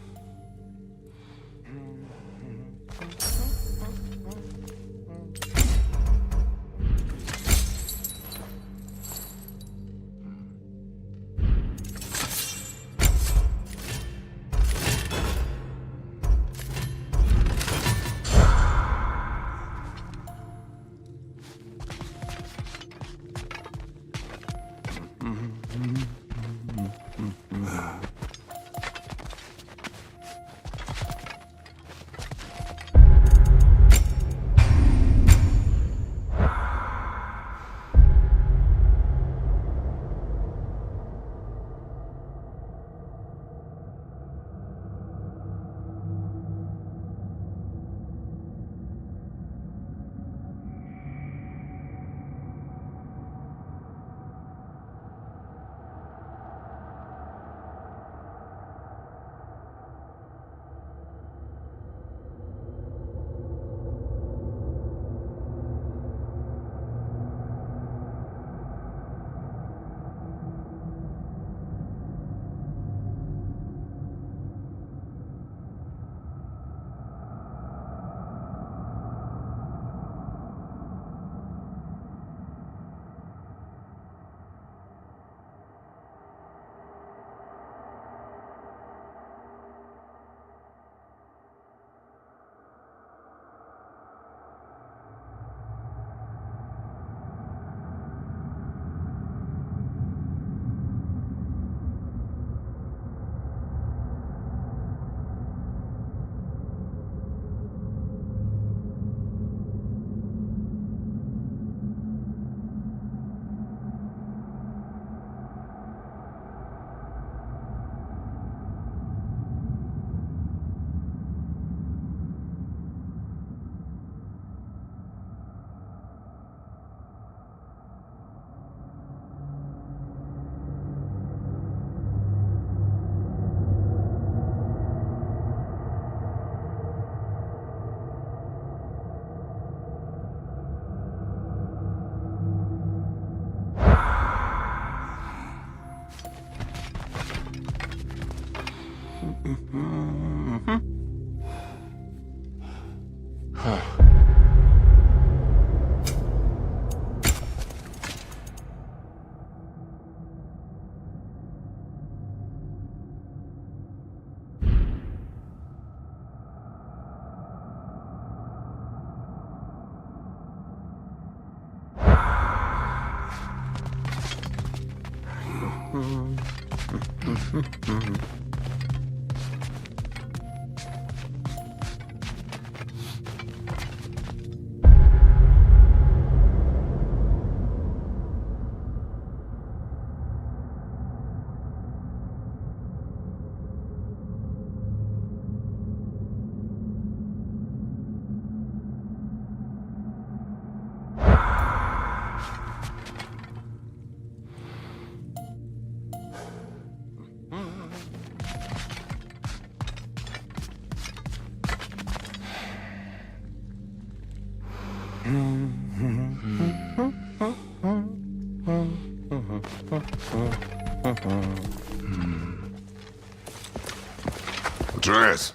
Andreas,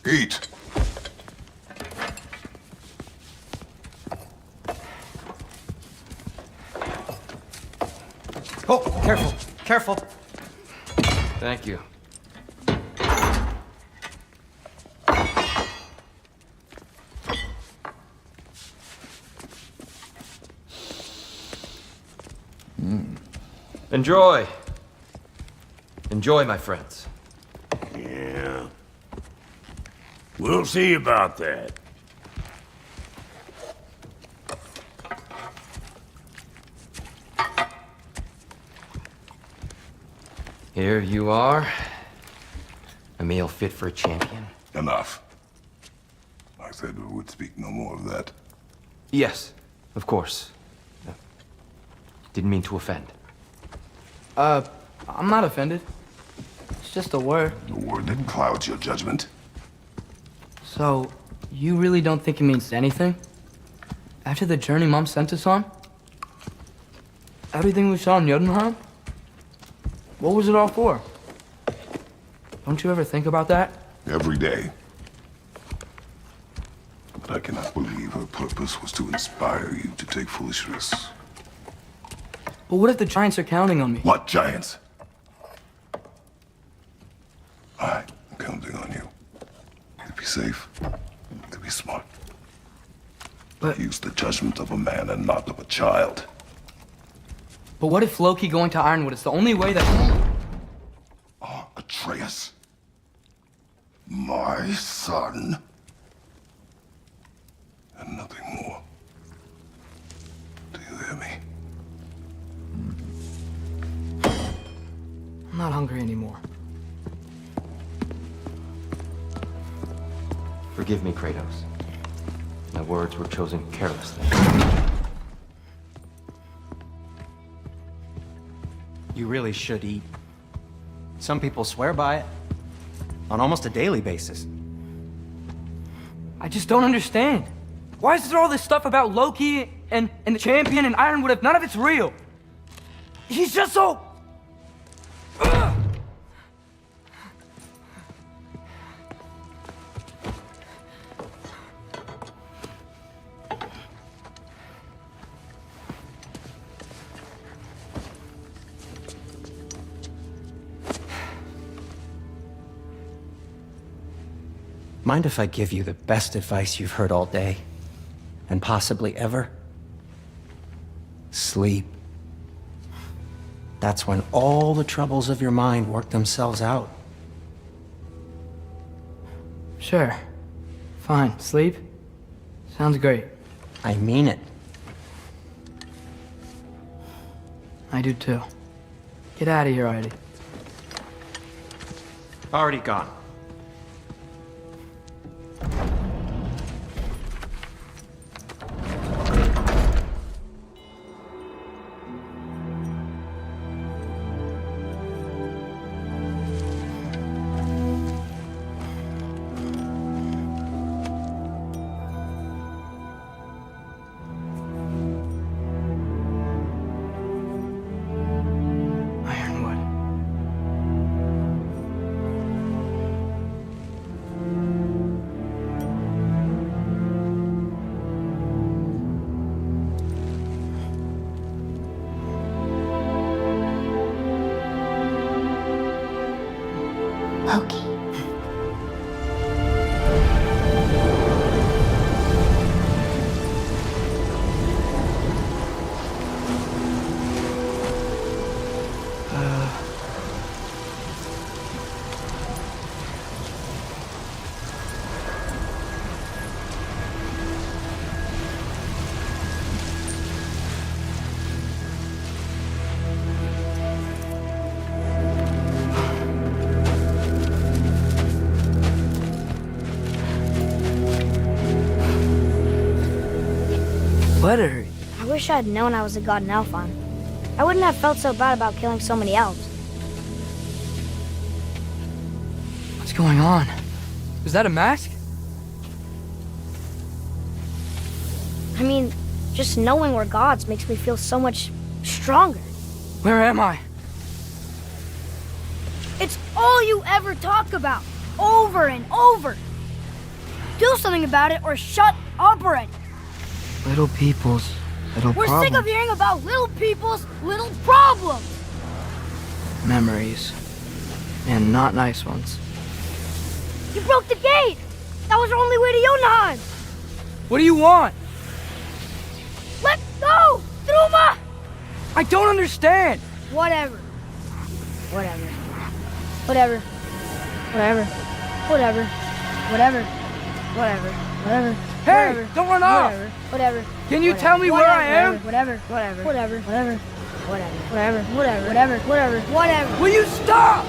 eat. Oh, careful, careful. Thank you. Enjoy. Enjoy, my friends. Yeah. We'll see about that. Here you are. A meal fit for a champion. Enough. I said we would speak no more of that. Yes, of course. Didn't mean to offend. I'm not offended. It's just a word. The word that clouds your judgment. So, you really don't think it means anything? After the journey Mom sent us on? Everything we saw in Jotunheim? What was it all for? Don't you ever think about that? Every day. But I cannot believe her purpose was to inspire you to take foolish risks. But what if the Giants are counting on me? What giants? I'm counting on you. To be safe, to be smart. But- Use the judgment of a man and not of a child. But what if Loki going to Ironwood is the only way that... Oh, Atreus. My son. And nothing more. Do you hear me? I'm not hungry anymore. Forgive me, Kratos. My words were chosen carelessly. You really should eat. Some people swear by it. On almost a daily basis. I just don't understand. Why is there all this stuff about Loki and the champion and Ironwood if none of it's real? He's just so... Ugh! Mind if I give you the best advice you've heard all day? And possibly ever? Sleep. That's when all the troubles of your mind work themselves out. Sure. Fine. Sleep? Sounds great. I mean it. I do too. Get out of here already. Already gone. Ironwood. Loki. Let her hurt. I wish I had known I was a god in Alfheim. I wouldn't have felt so bad about killing so many elves. What's going on? Is that a mask? I mean, just knowing we're gods makes me feel so much stronger. Where am I? It's all you ever talk about, over and over. Do something about it or shut up already. Little people's little We're problems. sick of hearing about little people's little problems. Memories. And not nice ones. You broke the gate. That was our only way to Jotunheim. What do you want? Let go, Truma. I don't understand. Whatever. Whatever. Whatever. Whatever. Whatever. Whatever. Whatever. Hey, Whatever. don't run off! Whatever. Can you tell me where I am? Whatever. Whatever. Will you stop?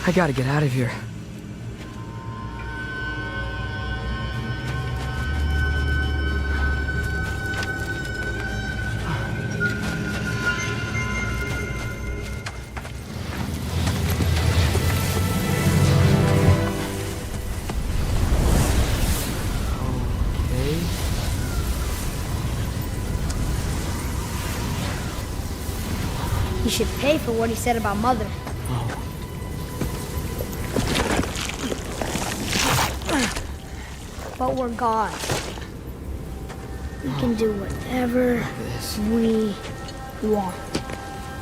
I gotta get out of here. Okay. He should pay for what he said about Mother. But we're God. We can do whatever we want.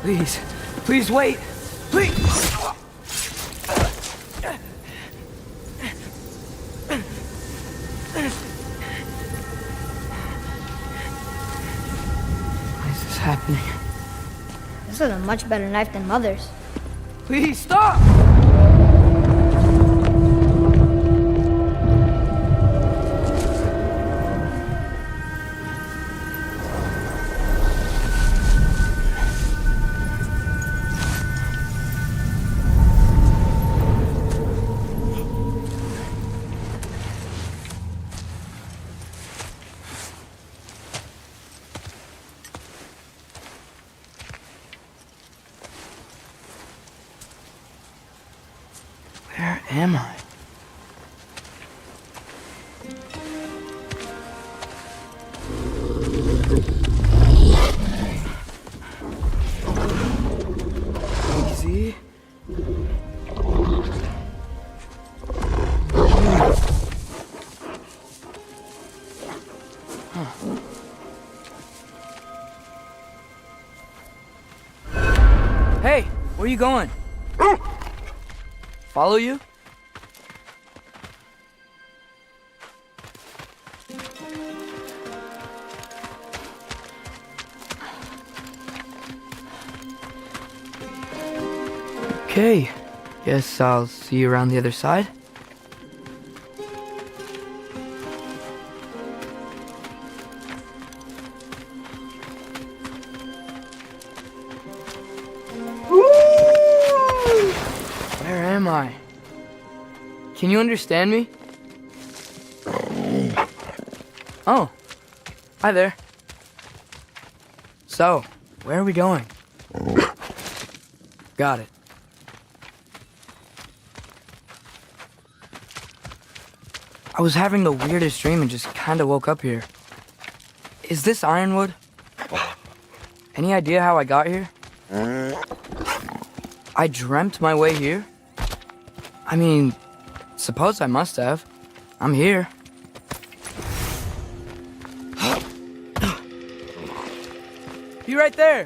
Please. Please wait. Please. Why is this happening? This is a much better knife than Mother's. Please stop! Where am I? Easy. Hey, where you going? Follow you? Okay, guess I'll see you around the other side. Where am I? Can you understand me? Oh, hi there. So, where are we going? Got it. I was having the weirdest dream and just kinda woke up here. Is this Ironwood? Any idea how I got here? I dreamt my way here? I mean, suppose I must have. I'm here. Be right there!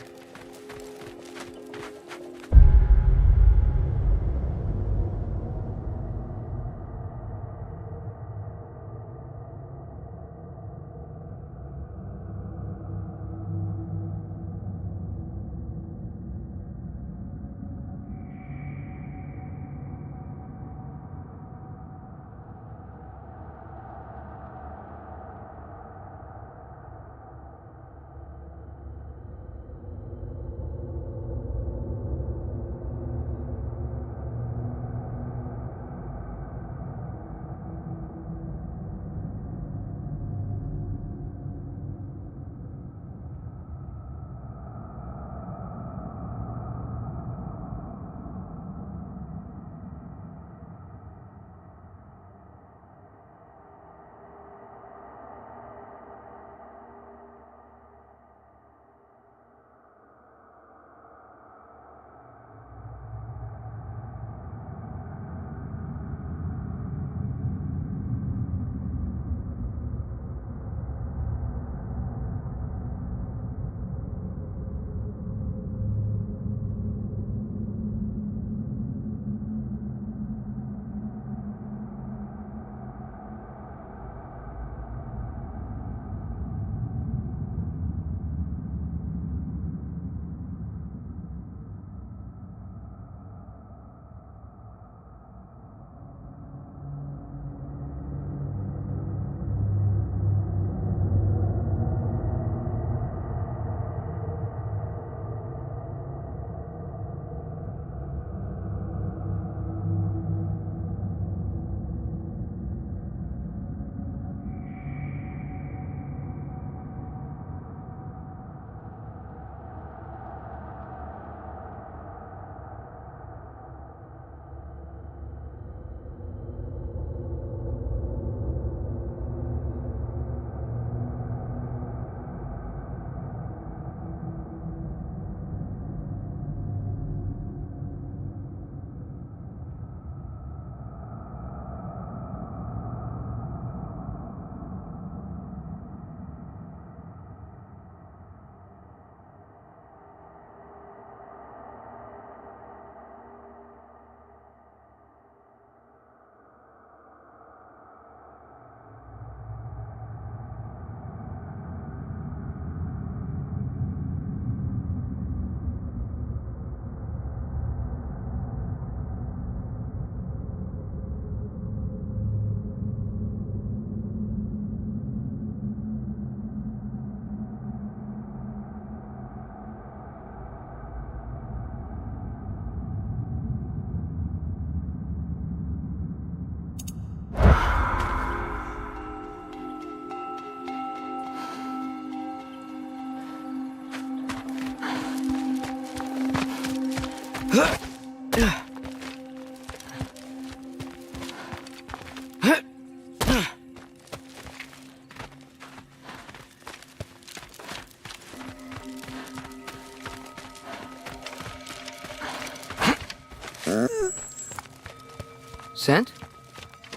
Scent?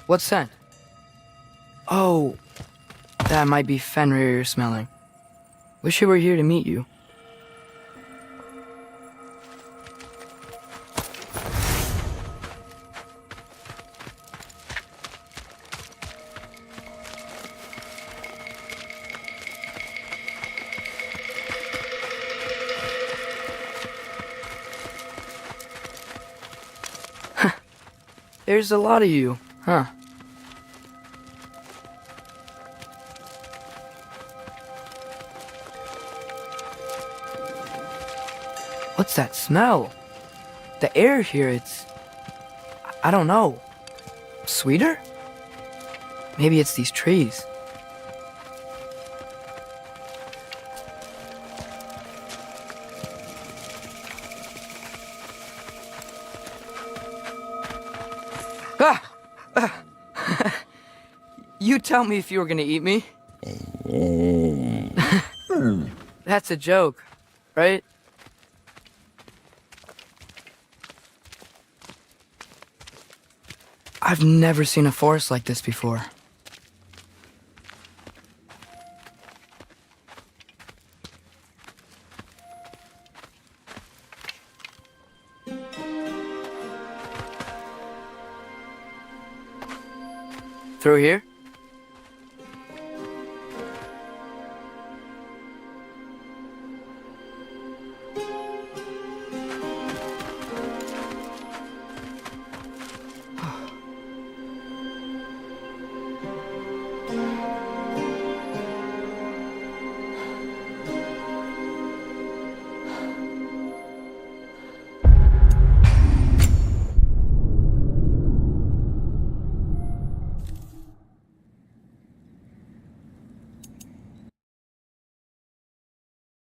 What scent? Oh, that might be Fenrir you're smelling. Wish he were here to meet you. There's a lot of you, huh? What's that smell? The air here, I don't know. Sweeter? Maybe it's these trees. Ah! You tell me if you were gonna eat me. That's a joke, right? I've never seen a forest like this before. Through here?